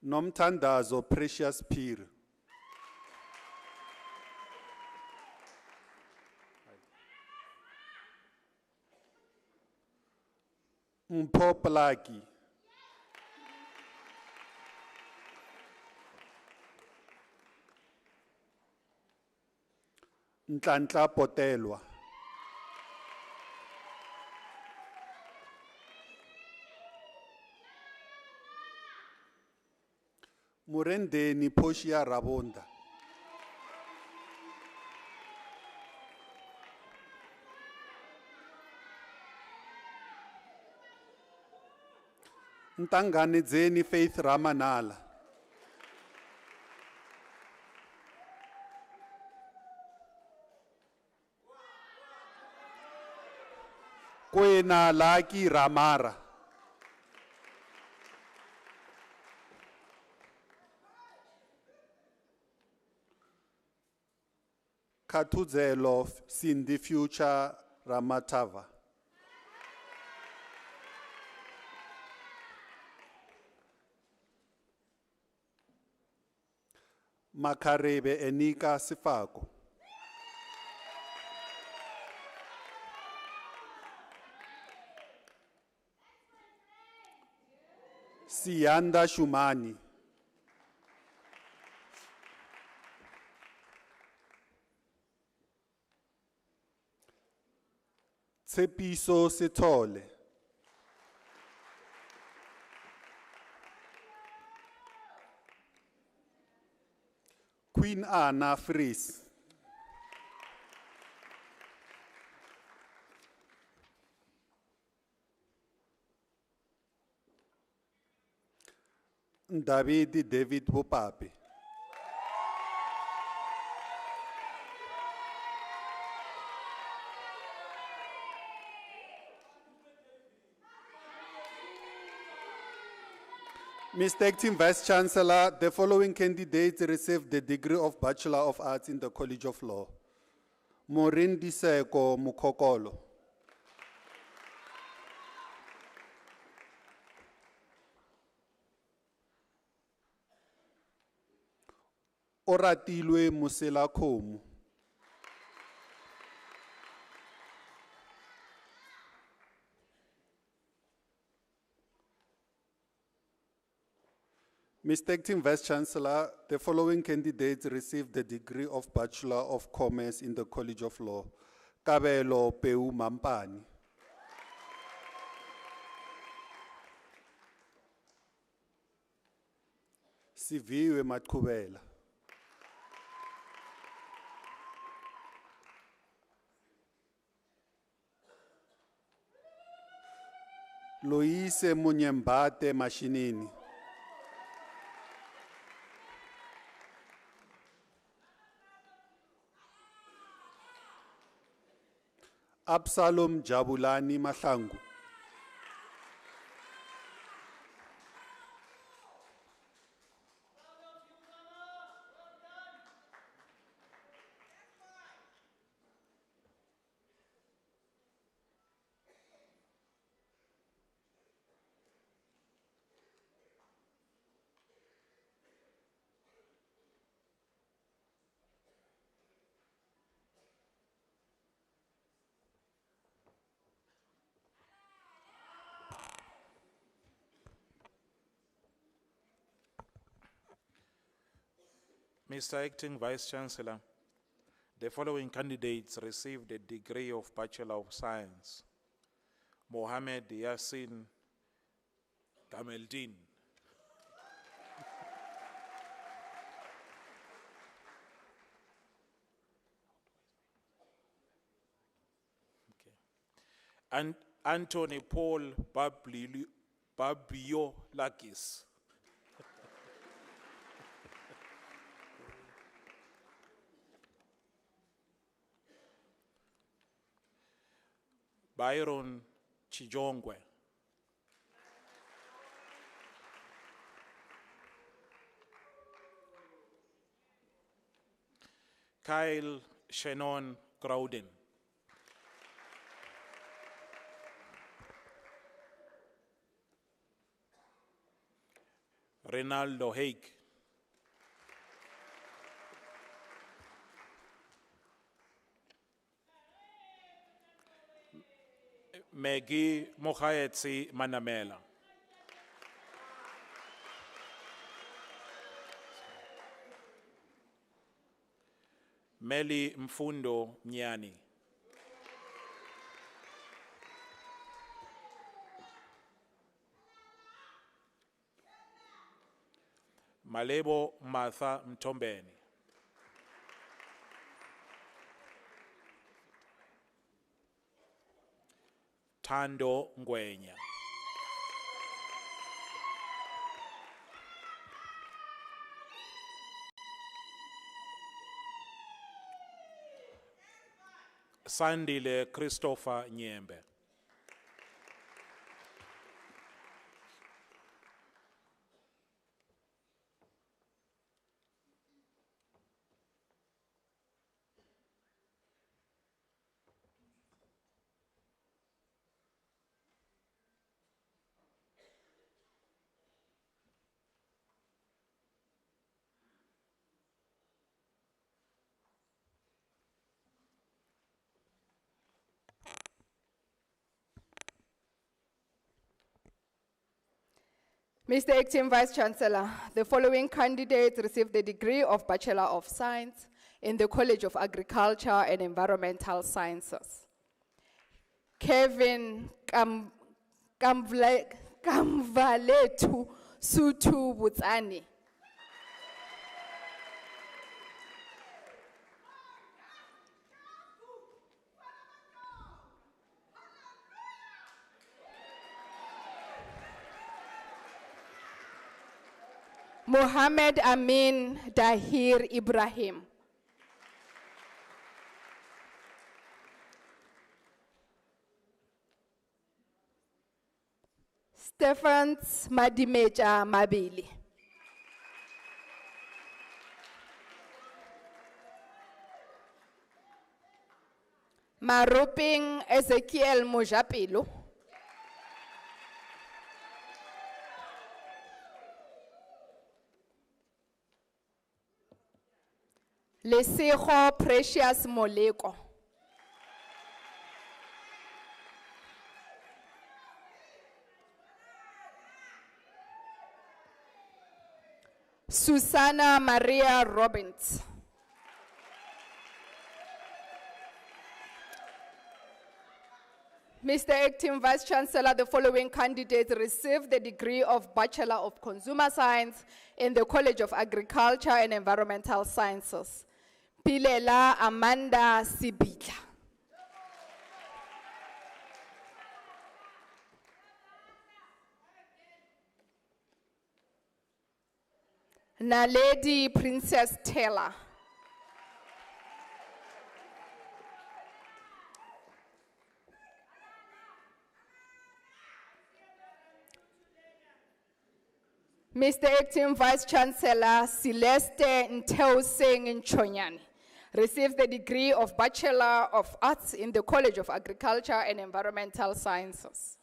Nomthandazo Precious Peer. Mpho Plaki. Ntlantla Potelwa. Murendeni Poshia Rabonda. Ntanganedzeni Faith Ramanala. Kwena Laki Ramara. Katudzelo Cindy Future Ramatava. Makarebe Enika Sifako. Siyanda Shumani. Tsepiso Sithole. Queen Anna Fries. David Bopapi. Mr. Acting Vice Chancellor, the following candidates received the degree of Bachelor of Arts in the College of Law. Maureen Diseko Mukokolo. Oratilwe Musela Komu. Mr. Acting Vice Chancellor, the following candidates received the degree of Bachelor of Commerce in the College of Law. Kabelo Peu Mampani. Siviwe Matkubela. Loise Munyembate Mashinini. Absalom Jabulani Mahlangu. Mr. Acting Vice Chancellor, the following candidates received a degree of Bachelor of Science. Mohammed Yassin Gameldin. Okay. And Anthony Paul Babiolakis. Byron Chijongwe. Kyle Shannon Crowden. Ronaldo Haig. Maggie Mohaetsi Manamela. Meli Mfundo Nyani. Malebo Martha Mtombeni. Tando Ngwenya. Sandile Christopher Nyembe. Mr. Acting Vice Chancellor, the following candidates received the degree of Bachelor of Science in the College of Agriculture and Environmental Sciences. Kevin Kamvaletu Sutu Butsani. Mohammed Amin Dahir Ibrahim. Stephens Madimeja Mabili. Maroping Ezekiel Mojapelo. Lesego Precious Moleko. Susana Maria Robbins. Mr. Acting Vice Chancellor, the following candidates received the degree of Bachelor of Consumer Science in the College of Agriculture and Environmental Sciences. Pilela Amanda Sibila. Naledi Princess Taylor. Mr. Acting Vice Chancellor Celeste Nteoseng Nchonyani received the degree of Bachelor of Arts in the College of Agriculture and Environmental Sciences.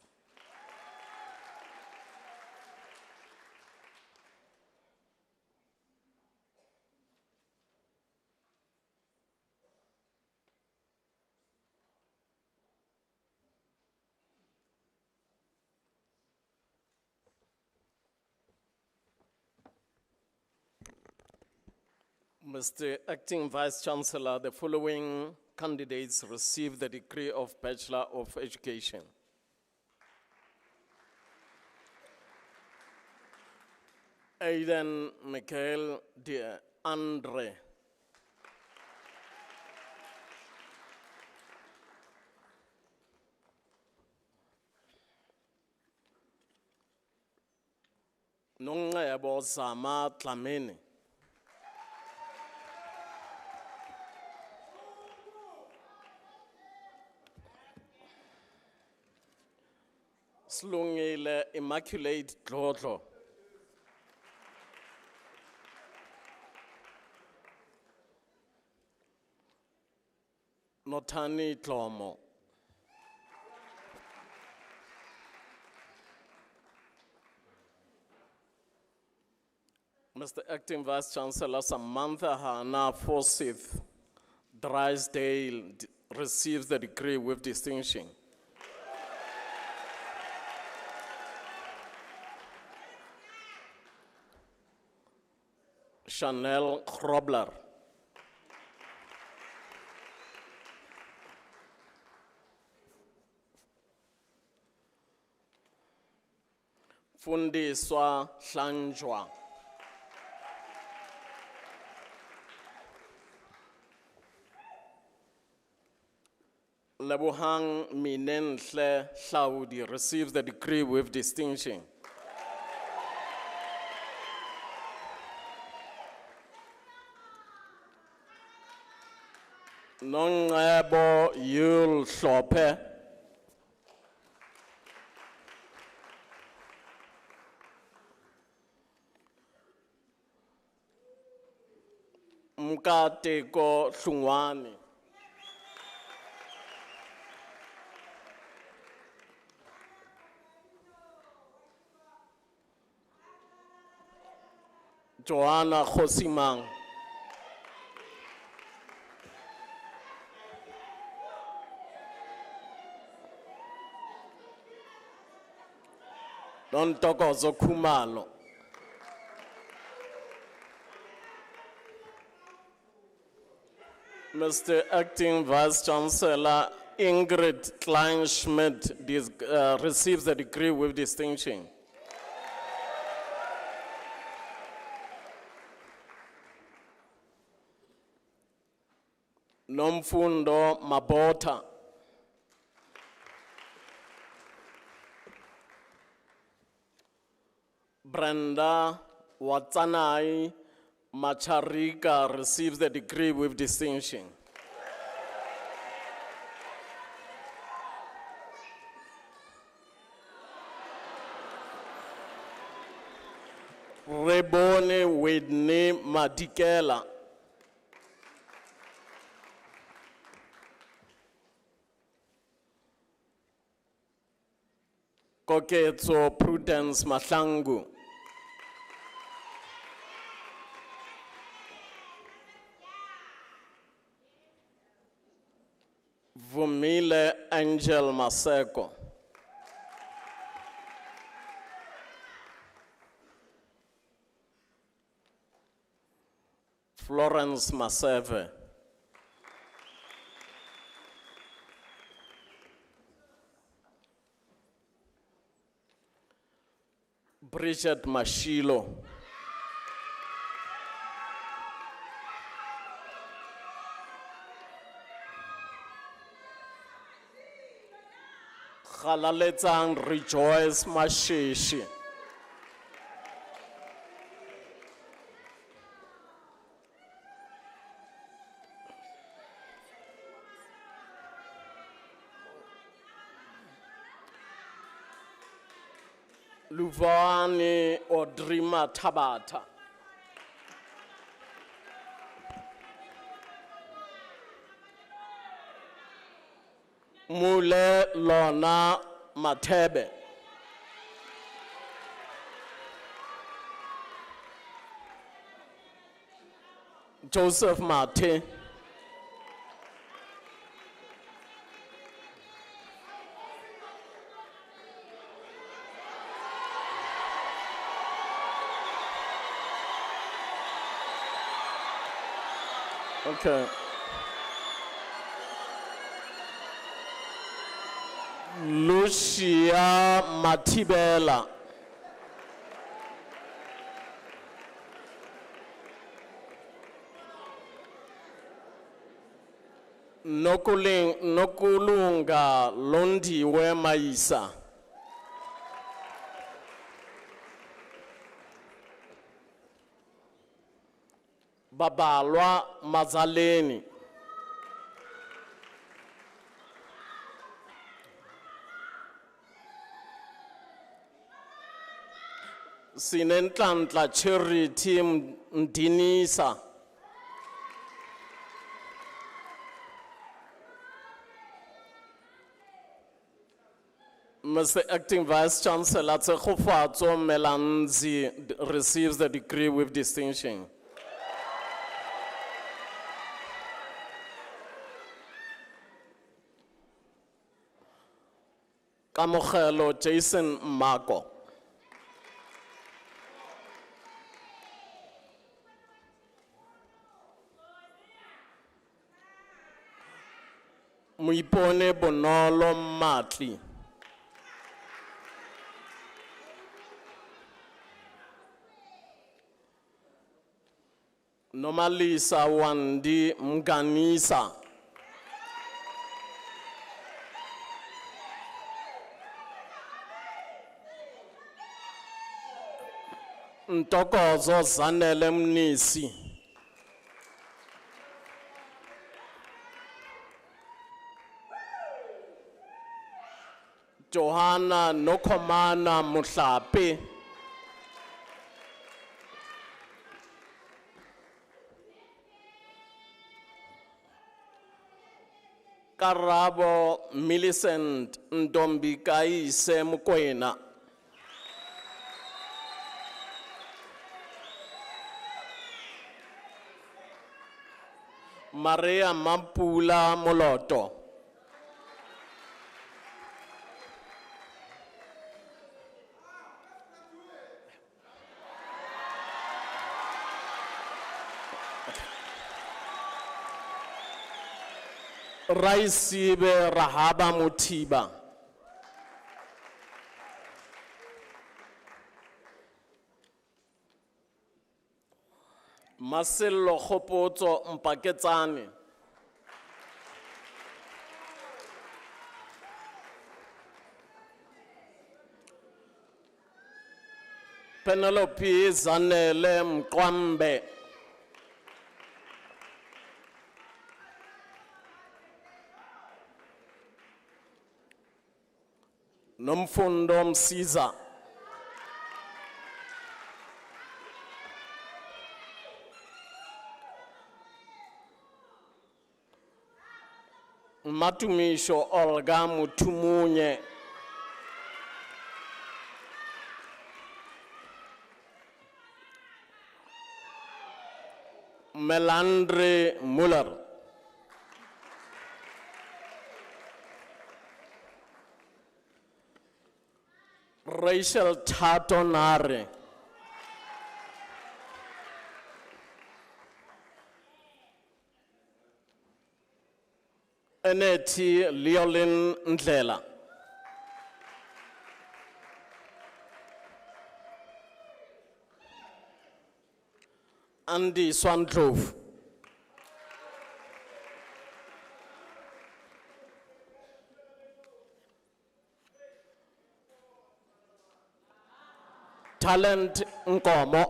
Mr. Acting Vice Chancellor, the following candidates received the degree of Bachelor of Education. Aiden Michael de Andre. Nongebo Sama Tlamini. Slungile Immaculate Dlodlo. Notani Tlomo. Mr. Acting Vice Chancellor Samantha Hannah Forsyth Drysdale receives the degree with distinction. Chanel Krobler. Fundiswa Hlanjwa. Lebohang Minenhle Hlaudi receives the degree with distinction. Nongebo Yul Shope. Mkateko Hlungwani. Joanna Khosimang. Nontokozo Khumalo. Mr. Acting Vice Chancellor Ingrid Kleinschmidt receives the degree with distinction. Nomfundo Mabota. Brenda Watsanai Macharika receives the degree with distinction. Rebone Whitney Madikela. Koketso Prudence Mahlangu. Vumile Angel Maseko. Florence Maseve. Bridget Mashilo. Khalaletsang Rejoice Mashishi. Luvani Odrima Tabata. Mule Lona Matebe. Joseph Mate. Okay. Lucia Matibela. Nokulunga Londiwe Maisa. Babalwa Mazaleni. Sinentlantla Charity Mdinisa. Mr. Acting Vice Chancellor Tsekhofatso Melanzi receives the degree with distinction. Kamogelo Jason Mako. Muipone Bonolo Matli. Nomalisa Wandi Mganisa. Ntokozo Zanele Mnisi. Johanna Nokomana Mutlape. Karabo Millicent Ndombikai Semukwena. Maria Mampula Moloto. Raisibe Rahaba Mutiba. Marcelo Khopotso Mpaketsane. Penelope Zanele Mkwambe. Nomfundo Msiza. Matumisho Olga Mutumunye. Melandre Muller. Rachel Tatonare. Eneti Leolin Ndlela. Andy Swandlove. Talent Nkomo.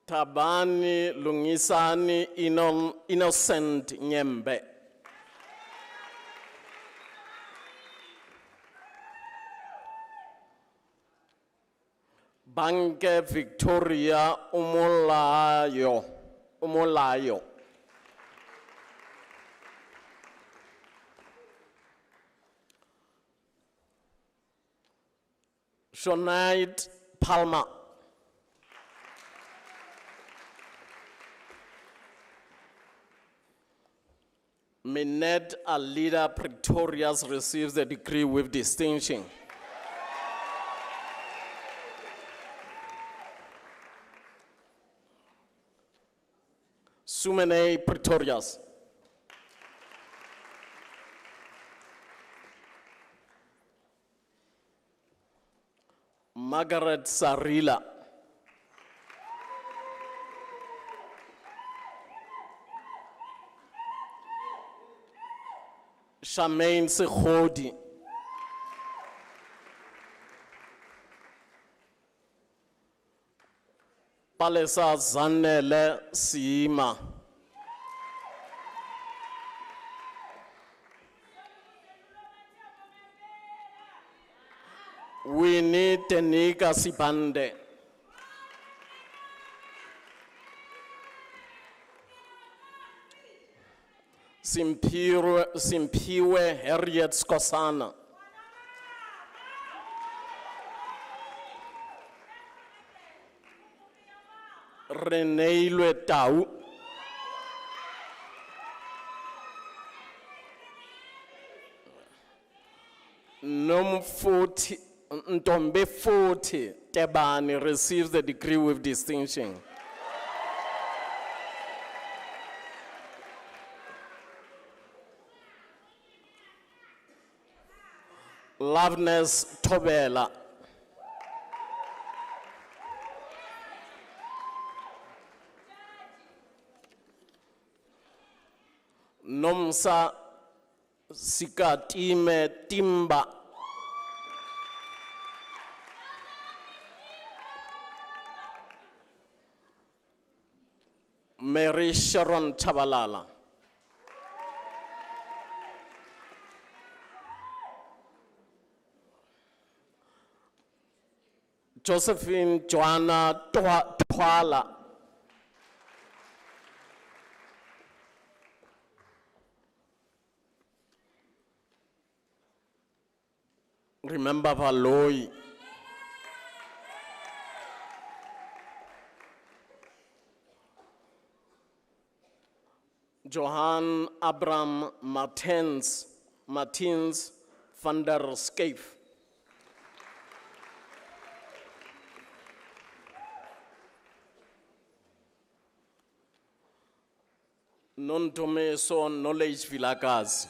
Tabani Lungisani Innocent Nyembe. Banke Victoria Umolayo. Shonite Palmer. Minette Alida Pretoria receives the degree with distinction. Sumene Pretorias. Margaret Sarila. Charmaine Sekhodi. Palesa Zanele Sima. Winnie Tenika Sipande. Simpiwe Harriet Skosana. Renee Luetau. Ntombe 40 Tebani receives the degree with distinction. Loveness Tobela. Nomsa Sikatime Timba. Mary Sharon Chabalala. Josephine Joanna Twala. Remember Valoi. Johan Abram Martins van der Skeef. Non-Tomeso Knowledge Vilakazi.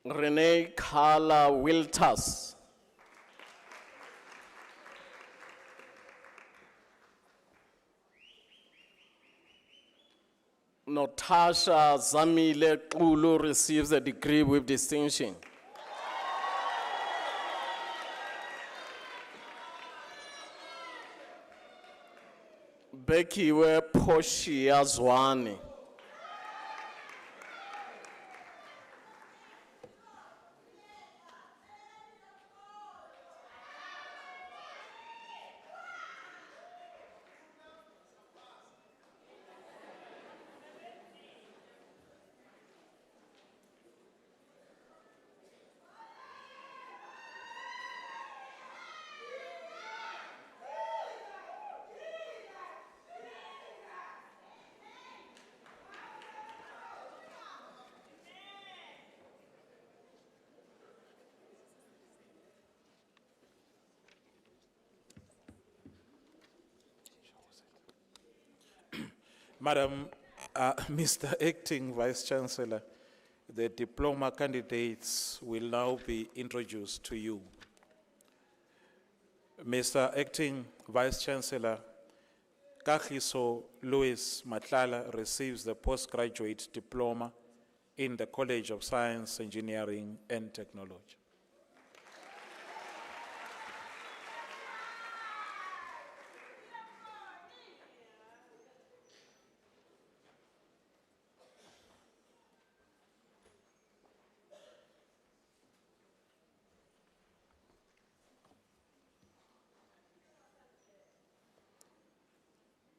Renee Carla Wiltas. Notasha Zamile Kulu receives a degree with distinction. Bekiwe Poshia Zwane. Madam, Mr. Acting Vice Chancellor, the diploma candidates will now be introduced to you. Mr. Acting Vice Chancellor, Kagiso Louis Matlala receives the postgraduate diploma in the College of Science, Engineering and Technology.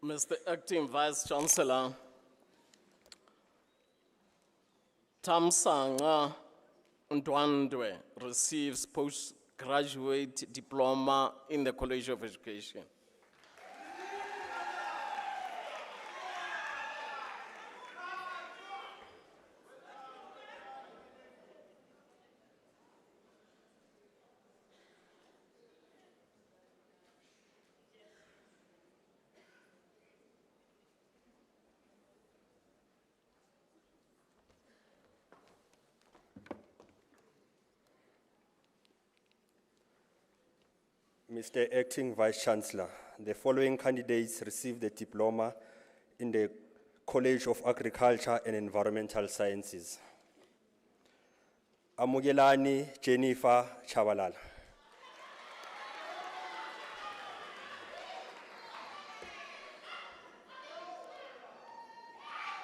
Mr. Acting Vice Chancellor, Tamsanga Ndwandwe receives postgraduate diploma in the College of Education. Mr. Acting Vice Chancellor, the following candidates received the diploma in the College of Agriculture and Environmental Sciences. Amugelani Jennifer Chabalala.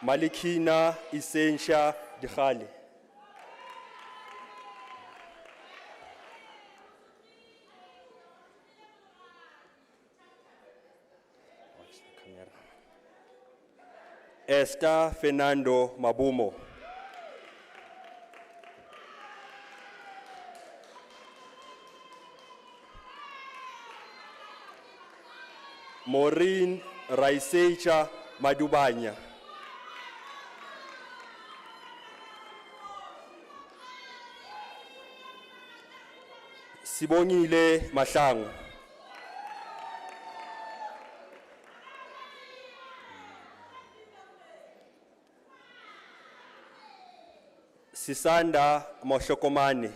Malikina Isensha Dikhali. Esther Fernando Mabumo. Maureen Raisecha Madubanya. Sibongile Mahlangu. Sisanda Moshokomani.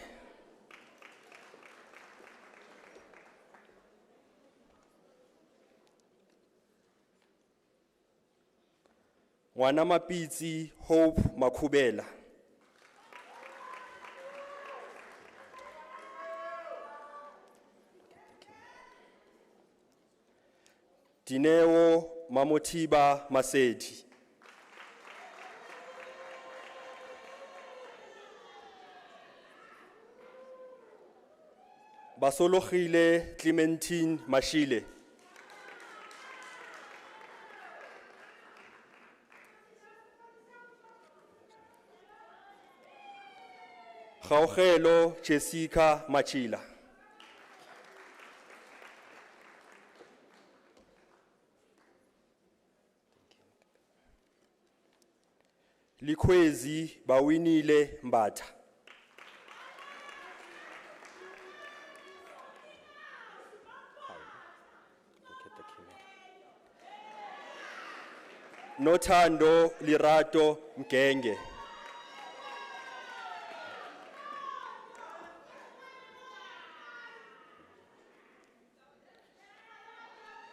Wanamapitsi Hope Makubela. Dineo Mamotiba Masedi. Basologile Clementine Mashile. Gaugelo Jessica Machila. Likwezi Bawinile Mbata. Nothando Lirato Mgenge.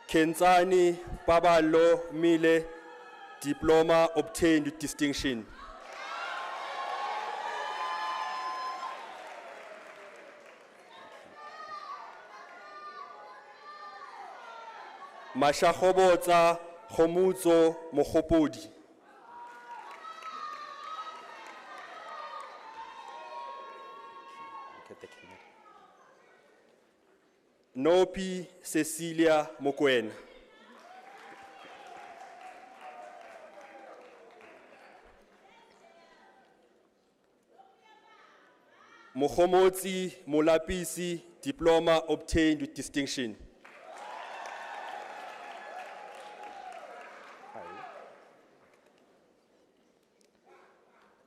Kenzani Babalo Mile Diploma obtained with distinction. Masha Khobotsa Khomutso Mokgopodi. Nopi Cecilia Mokwena. Mokhomotsi Molapisi, diploma obtained with distinction.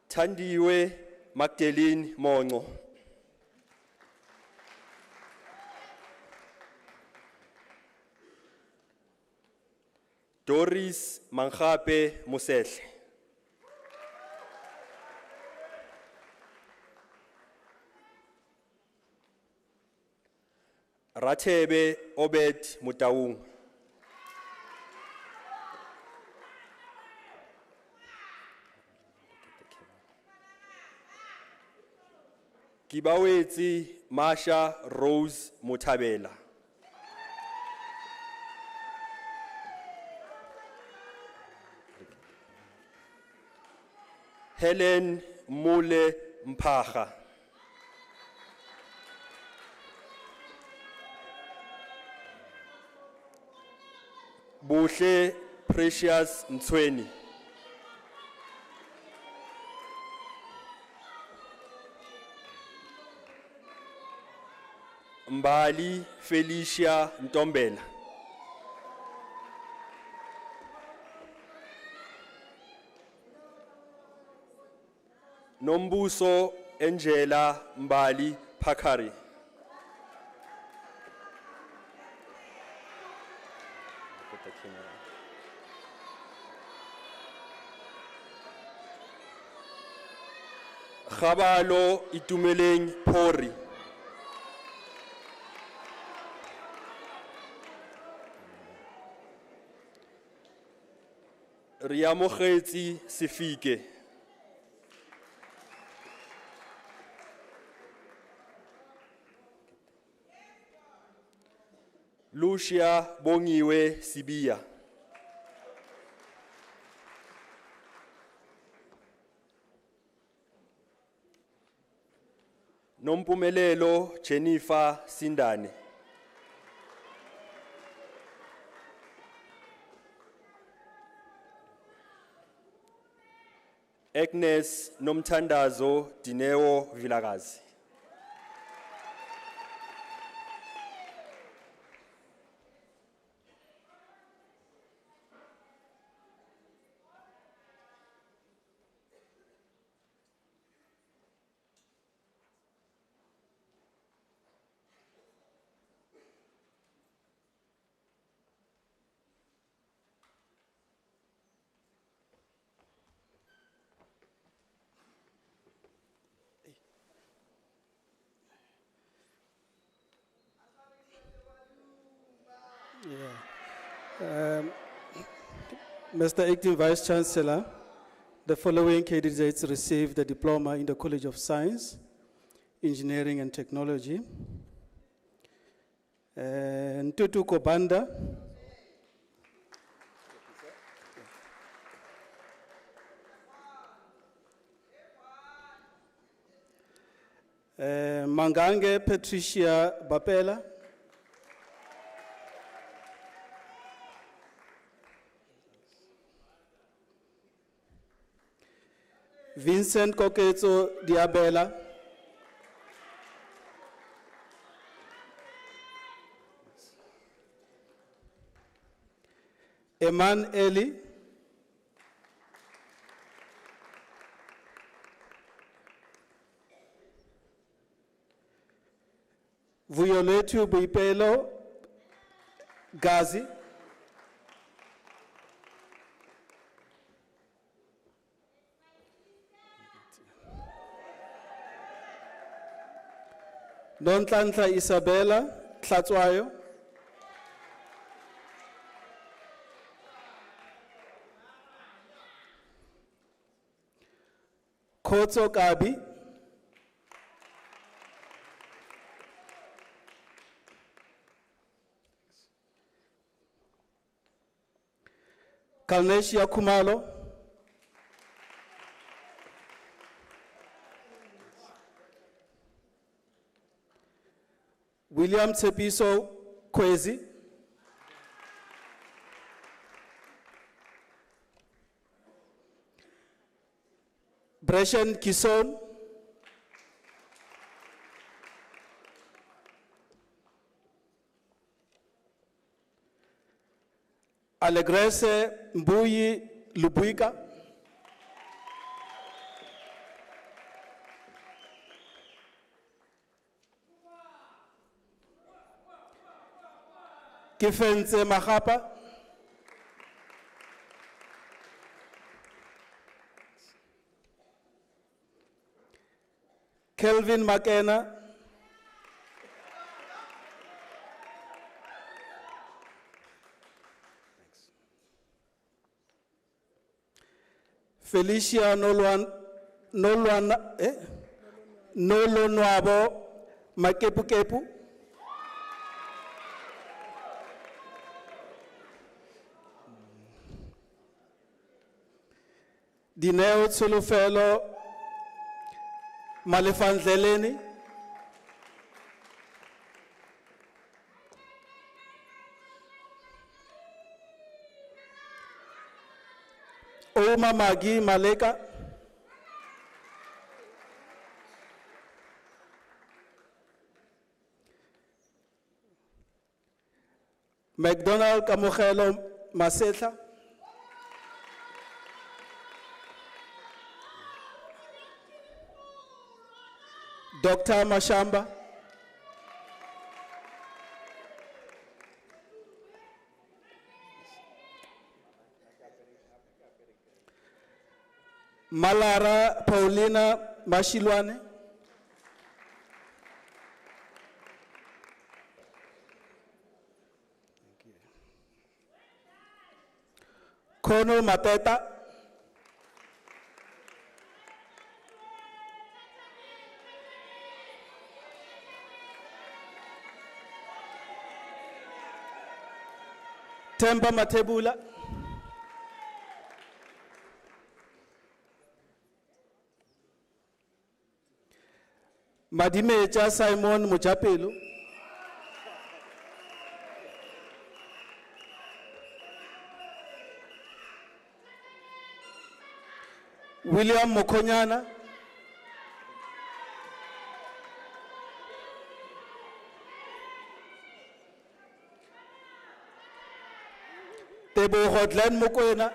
Tandiwe Magdalene Mongo. Doris Mangape Mosehle. Rathebe Obed Mutaung. Kibawetsi Masha Rose Mutabela. Helen Mule Mpacha. Buhle Precious Ntweni. Mbali Felicia Ntombela. Nombuso Angela Mbali Pakari. Khabalo Itumeleng Pori. Riamokgetsi Sifike. Lucia Bongiwe Sibia. Nompumelelo Jennifer Sindane. Agnes Nomthandazo Dineo Vilagazi. Mr. Acting Vice Chancellor, the following candidates received the diploma in the College of Science, Engineering and Technology. Ntutu Kobanda. Mangange Patricia Bapela. Vincent Koketso Diabela. Eman Eli. Violetu Bipelo Gazi. Nonhlanhla Isabella Tlatswayo. Khotso Kabi, Kalneshia Kumalo, William Tsepiso Kwezi, Breshan Kison, Alegrese Mbuyi Lubuika, Kifense Mahapa, Kelvin Makena, Felicia Nolonwabo Makepukepu, Dineo Tsulufelo Malefandleleni, Oma Magi Maleka, McDonald Kamogelo Masetla, Dr. Mashamba, Malara Paulina Mashilwane, Kono Mateta, Temba Matebula, Madimeja Simon Mujapelu, William Mokonyana, Tebo Hodlen Mokoena,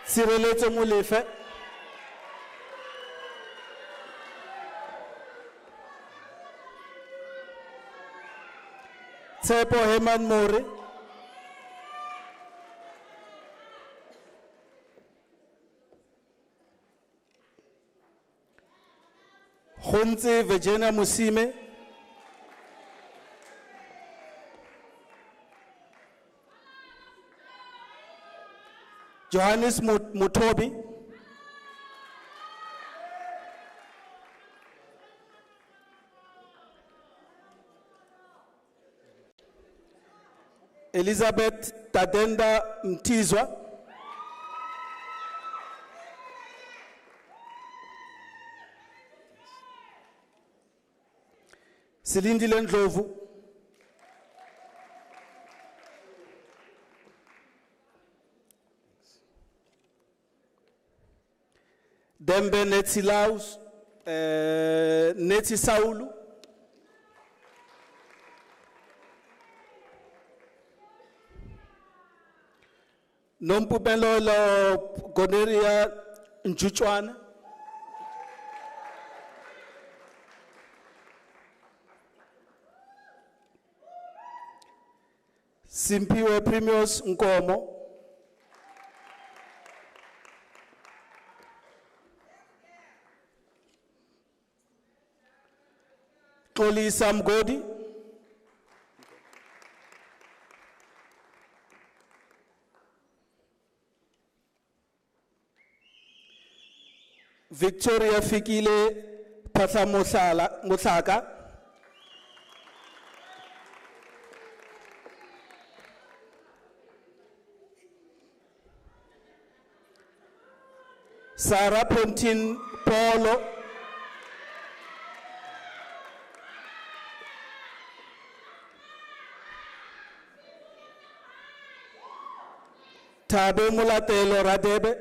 Sireletso Molefe, Tsepo Heman More, Khonze Virginia Musime, Johannes Mutobi, Elizabeth Tadenda Mtizwa, Silindile Ndlovu, Dembe Netsi Laus, Netsi Saulu, Nompupelo Goneria Nchuchwana, Simpiwe Premios Nkomo, Xolisa Mgodi, Victoria Fikile Patla Mutlaka. Sarah Pontin Polo. Tabe Mulatelo Radebe.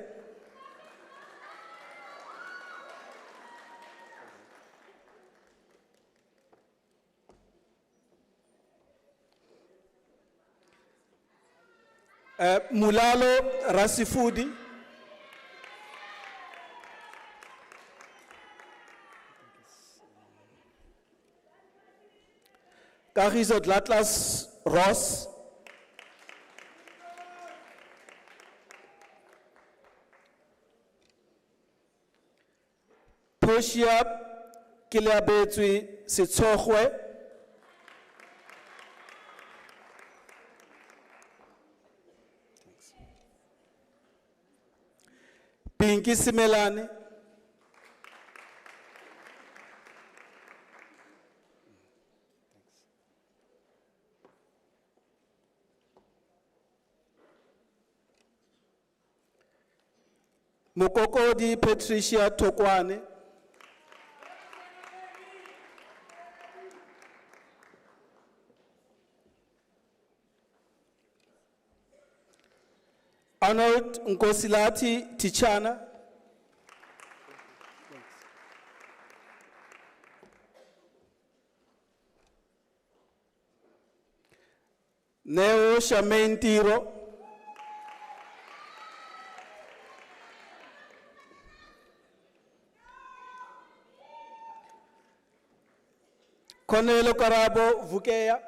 Mulalo Rasifudi. Kagiso Atlas Ross. Portia Kilabetwi Sitsokwe. Pinky Simelane. Mukokodi Patricia Tokwane. Arnold Nkosilati Tichana. Neo Shamain Tiro. Cornelo Karabo Vukeya.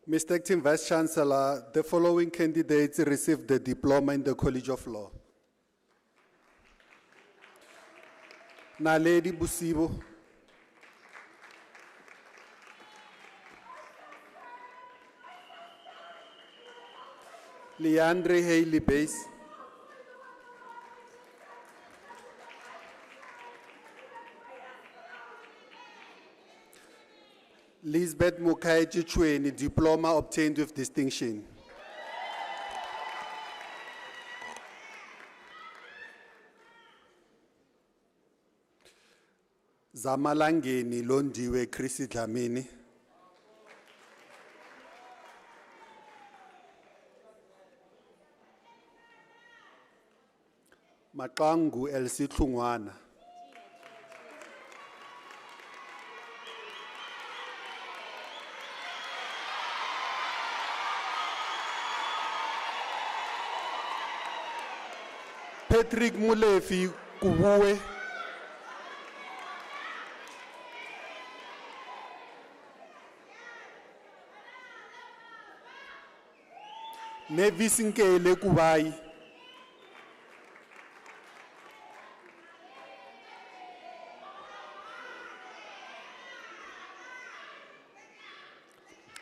Mr. Acting Vice Chancellor, the following candidates received the diploma in the College of Law. Naledi Busibo. Leandre Haley Bass. Lisbeth Mukai Chichweni, diploma obtained with distinction. Zamalangeni Londiwe Chrissy Dlamini. Makangu Elsie Tlungwana. Patrick Mulefi Kubuwe. Nevis Nkele Kubai.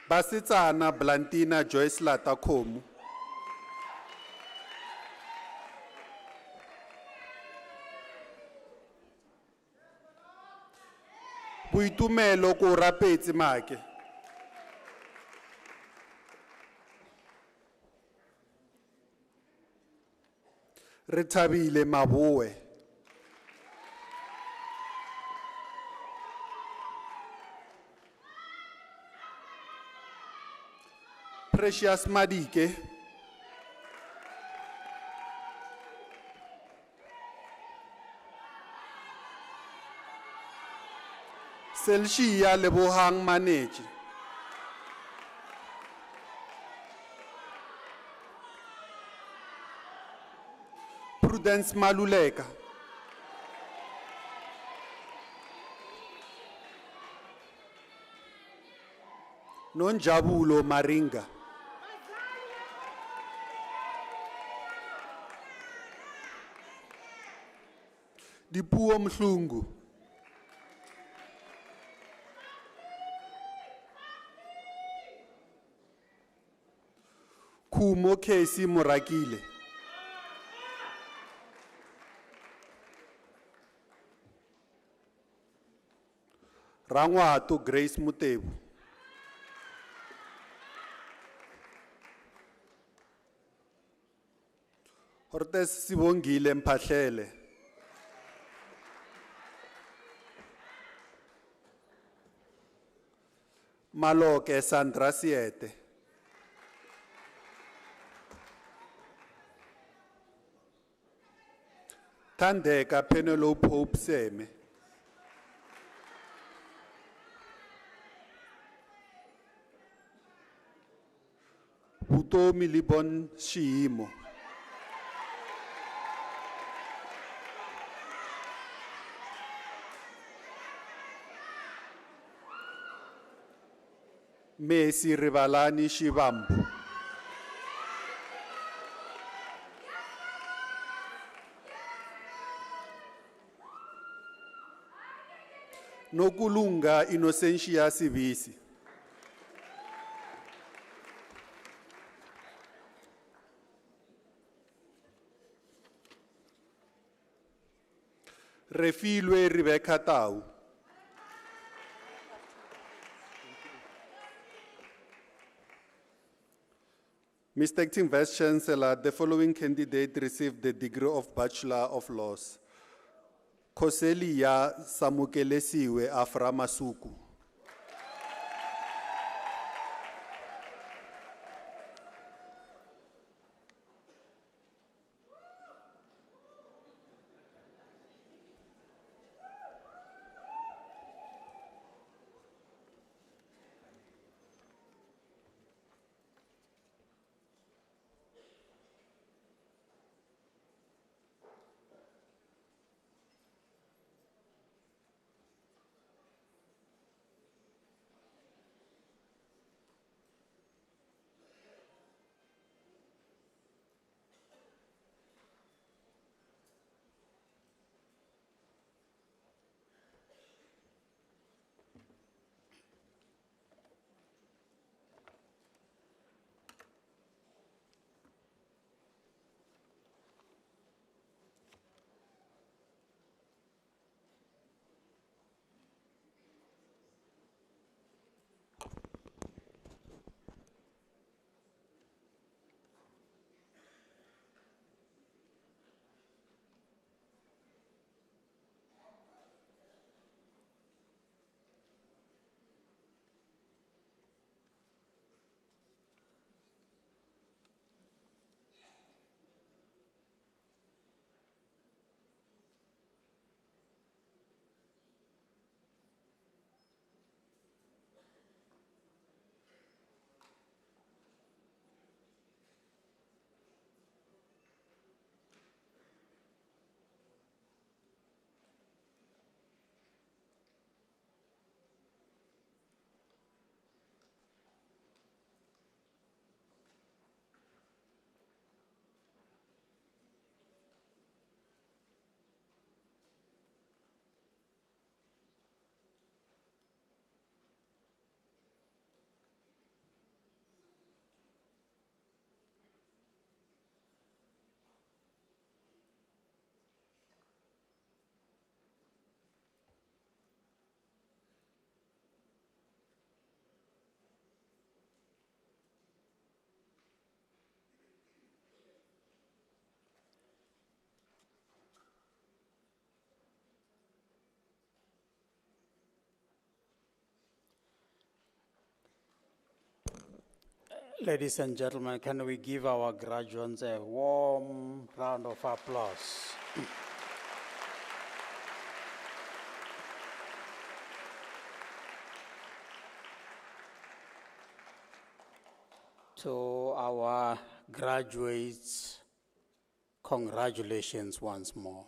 Basitsana Blantina Joyce Latakomu. Buitumelo ko rapetsi make. Rethabile Maboe. Precious Madike. Selshia Lebohang Manage. Prudence Maluleka. Nonjabulo Maringa. Dipuo Mhlungu. Kumo Kesi Morakile. Rangwato Grace Mutebu. Hortes Sibongile Mpahlele. Maloke Sandra Siete. Tandeka Penelope Hope Seme. Vutomi Libon Shimo. Messi Rivalani Shivambu. Nokulunga Innocentia Sivisi. Refilwe Rebecca Tau. Mr. Acting Vice Chancellor, the following candidate received the degree of Bachelor of Laws. Koselia Samukelesiwe Afra Masuku. Ladies and gentlemen, can we give our graduates a warm round of applause? To our graduates, congratulations once more.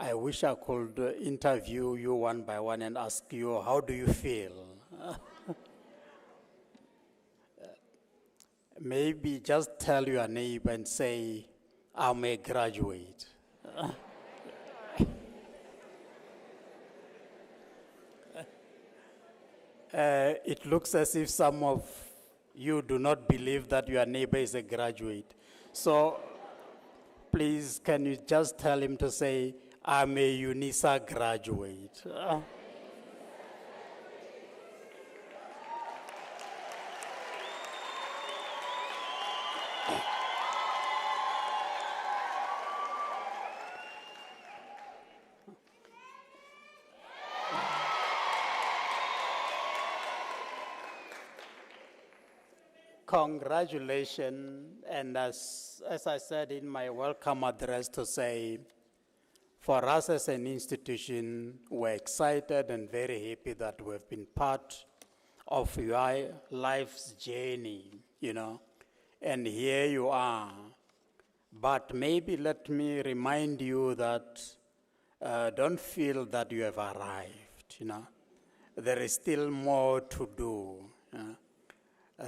I wish I could interview you one by one and ask you, how do you feel? Maybe just tell your neighbor and say, I'm a graduate. It looks as if some of you do not believe that your neighbor is a graduate. So please, can you just tell him to say, I'm a UNISA graduate. Congratulations, and as I said in my welcome address to say, for us as an institution, we're excited and very happy that we've been part of your life's journey, you know, and here you are. But maybe let me remind you that don't feel that you have arrived, you know. There is still more to do.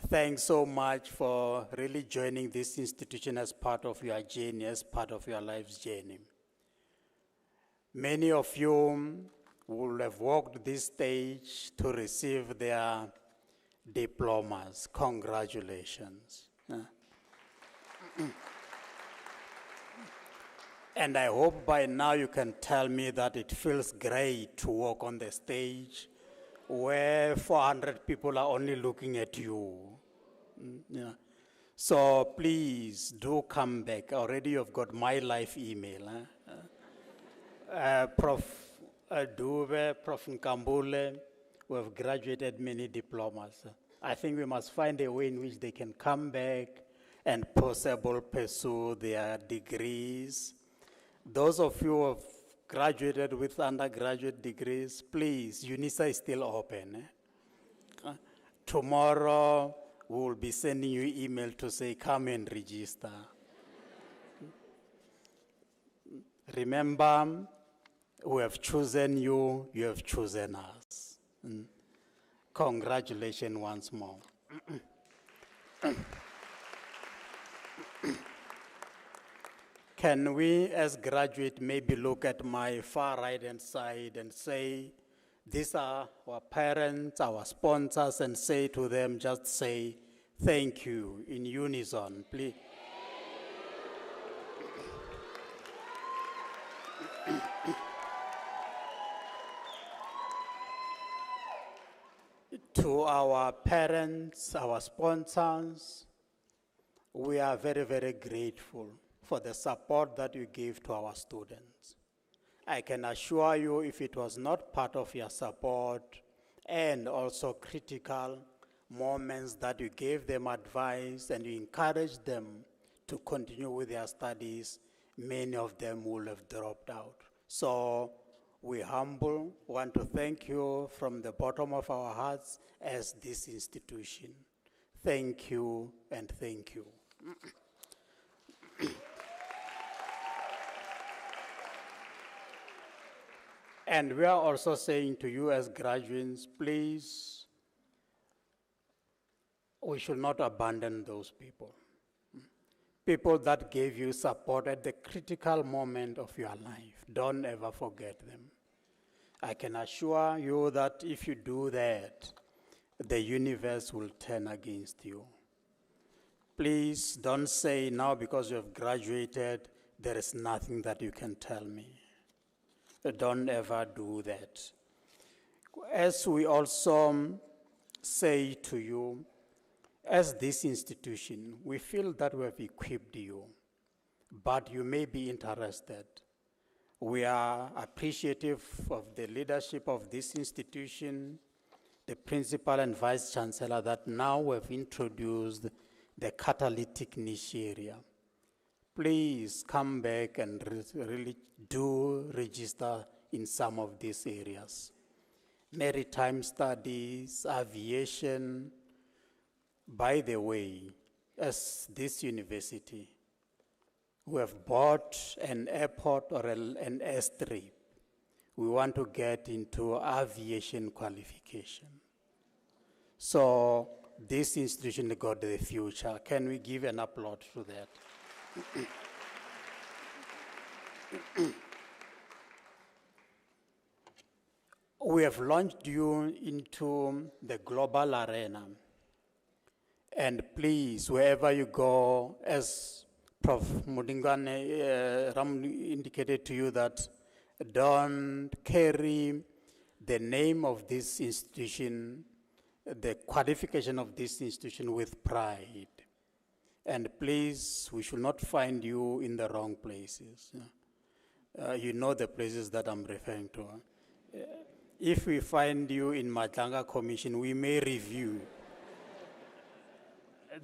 Thanks so much for really joining this institution as part of your journey, as part of your life's journey. Many of you will have walked this stage to receive their diplomas. Congratulations. And I hope by now you can tell me that it feels great to walk on the stage where 400 people are only looking at you. Yeah. So please do come back. Already you've got my live email. Prof. Dube, Prof. Nkambule, who have graduated many diplomas. I think we must find a way in which they can come back and possibly pursue their degrees. Those of you who have graduated with undergraduate degrees, please, UNISA is still open. Tomorrow, we will be sending you email to say, come and register. Remember, we have chosen you, you have chosen us. Congratulations once more. Can we, as graduates, maybe look at my far right-hand side and say, these are our parents, our sponsors, and say to them, just say, thank you in unison, please. To our parents, our sponsors, we are very, very grateful for the support that you gave to our students. I can assure you, if it was not part of your support and also critical moments that you gave them advice and you encouraged them to continue with their studies, many of them would have dropped out. So we want to thank you from the bottom of our hearts as this institution. Thank you and thank you. And we are also saying to you as graduates, please, we should not abandon those people. People that gave you support at the critical moment of your life. Don't ever forget them. I can assure you that if you do that, the universe will turn against you. Please don't say now because you have graduated, there is nothing that you can tell me. Don't ever do that. As we also say to you, as this institution, we feel that we have equipped you, but you may be interested. We are appreciative of the leadership of this institution, the principal and vice chancellor, that now we have introduced the catalytic niche area. Please come back and really do register in some of these areas. Maritime studies, aviation. By the way, as this university, who have bought an airport or an airstrip. We want to get into aviation qualification. So this institution got the future. Can we give an applaud to that? We have launched you into the global arena. And please, wherever you go, as Prof. Mudingane Ram indicated to you, that don't carry the name of this institution, the qualification of this institution with pride. And please, we should not find you in the wrong places. You know the places that I'm referring to. If we find you in Matlanga Commission, we may review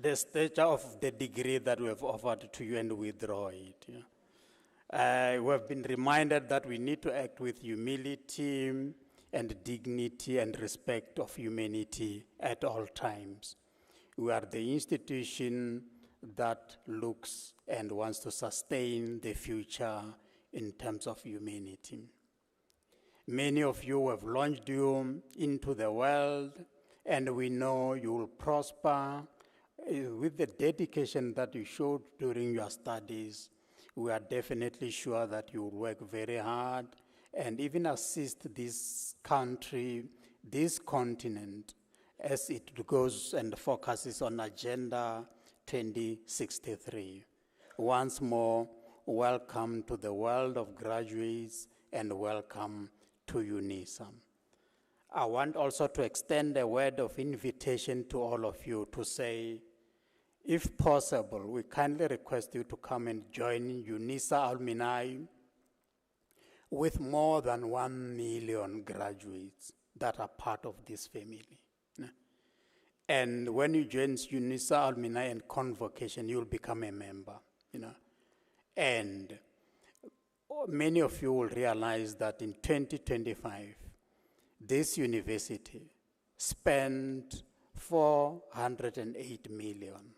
the stature of the degree that we have offered to you and withdraw it. We have been reminded that we need to act with humility and dignity and respect of humanity at all times. We are the institution that looks and wants to sustain the future in terms of humanity. Many of you have launched you into the world, and we know you will prosper with the dedication that you showed during your studies. We are definitely sure that you will work very hard and even assist this country, this continent, as it goes and focuses on Agenda 2063. Once more, welcome to the world of graduates and welcome to UNISA. I want also to extend a word of invitation to all of you to say, if possible, we kindly request you to come and join UNISA alumni with more than 1 million graduates that are part of this family. And when you join UNISA alumni and convocation, you'll become a member. And many of you will realize that in 2025, this university spent 408 million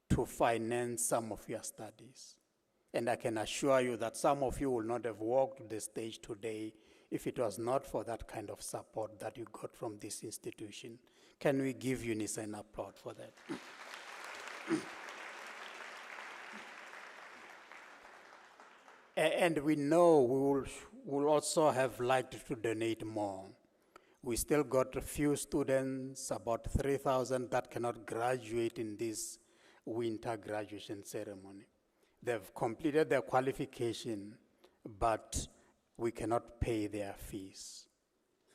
to finance some of your studies. And I can assure you that some of you will not have walked the stage today if it was not for that kind of support that you got from this institution. Can we give UNISA an applaud for that? And we know we will also have liked to donate more. We still got a few students, about 3,000, that cannot graduate in this winter graduation ceremony. They've completed their qualification, but we cannot pay their fees.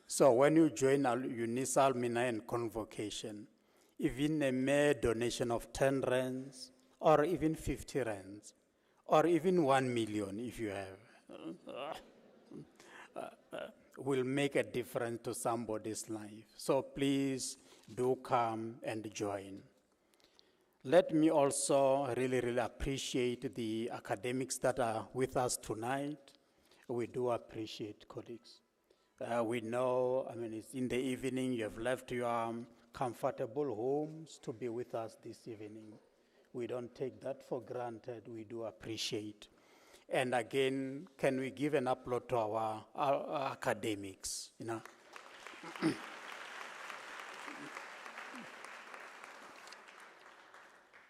So when you join UNISA alumni and convocation, even a mere donation of 10 rands, or even 50 rands, or even 1 million if you have, will make a difference to somebody's life. So please do come and join. Let me also really appreciate the academics that are with us tonight. We do appreciate colleagues. We know, it's in the evening, you have left your comfortable homes to be with us this evening. We don't take that for granted. We do appreciate. And again, can we give an applaud to our academics,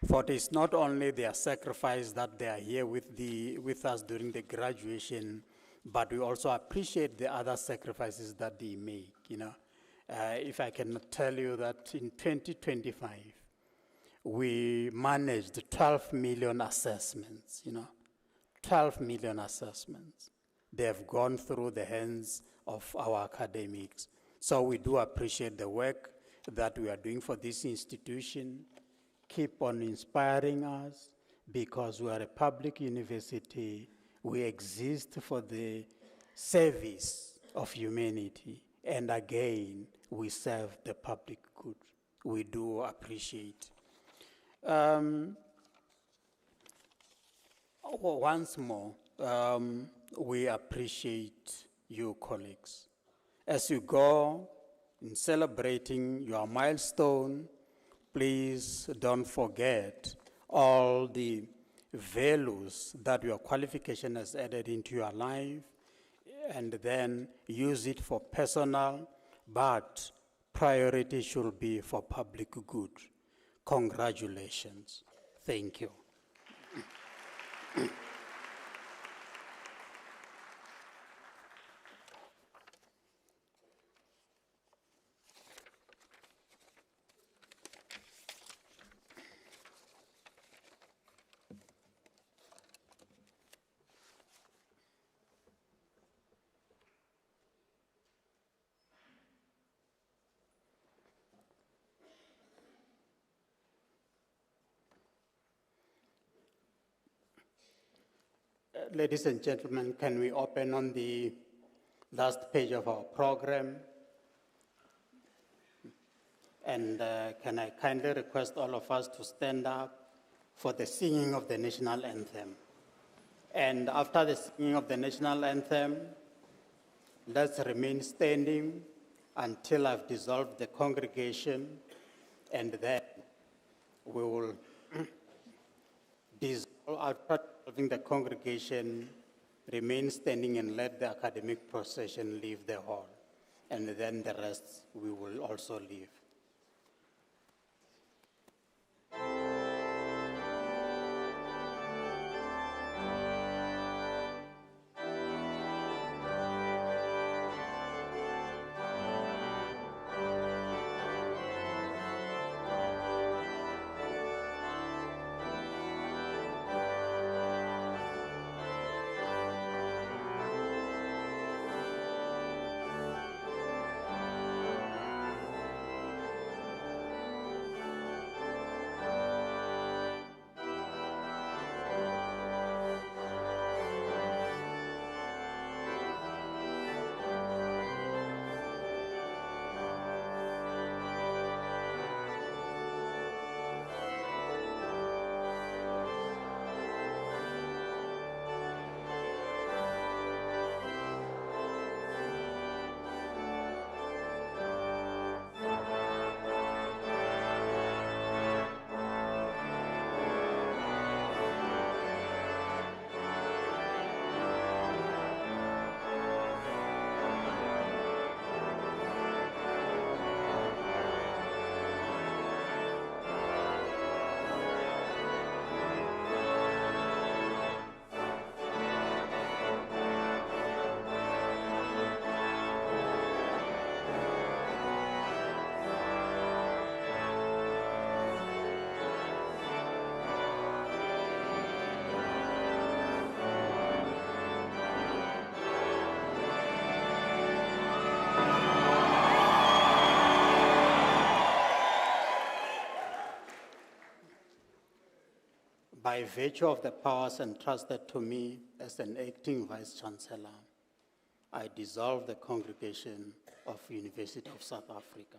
For it is not only their sacrifice that they are here with us during the graduation, but we also appreciate the other sacrifices that they make, If I can tell you that in 2025, we managed 12 million assessments, 12 million assessments. They have gone through the hands of our academics. So we do appreciate the work that we are doing for this institution. Keep on inspiring us, because we are a public university. We exist for the service of humanity. And again, we serve the public good. We do appreciate. Once more, we appreciate you, colleagues. As you go in celebrating your milestone, please don't forget all the values that your qualification has added into your life, and then use it for personal, but priority should be for public good. Congratulations. Thank you. Ladies and gentlemen, can we open on the last page of our program? And can I kindly request all of us to stand up for the singing of the national anthem? And after the singing of the national anthem, let's remain standing until I've dissolved the congregation, and then we will dissolve. After dissolving the congregation, remain standing and let the academic procession leave the hall. And then the rest we will also leave. By virtue of the powers entrusted to me as an acting Vice-Chancellor, I dissolve the Congregation of University of South Africa.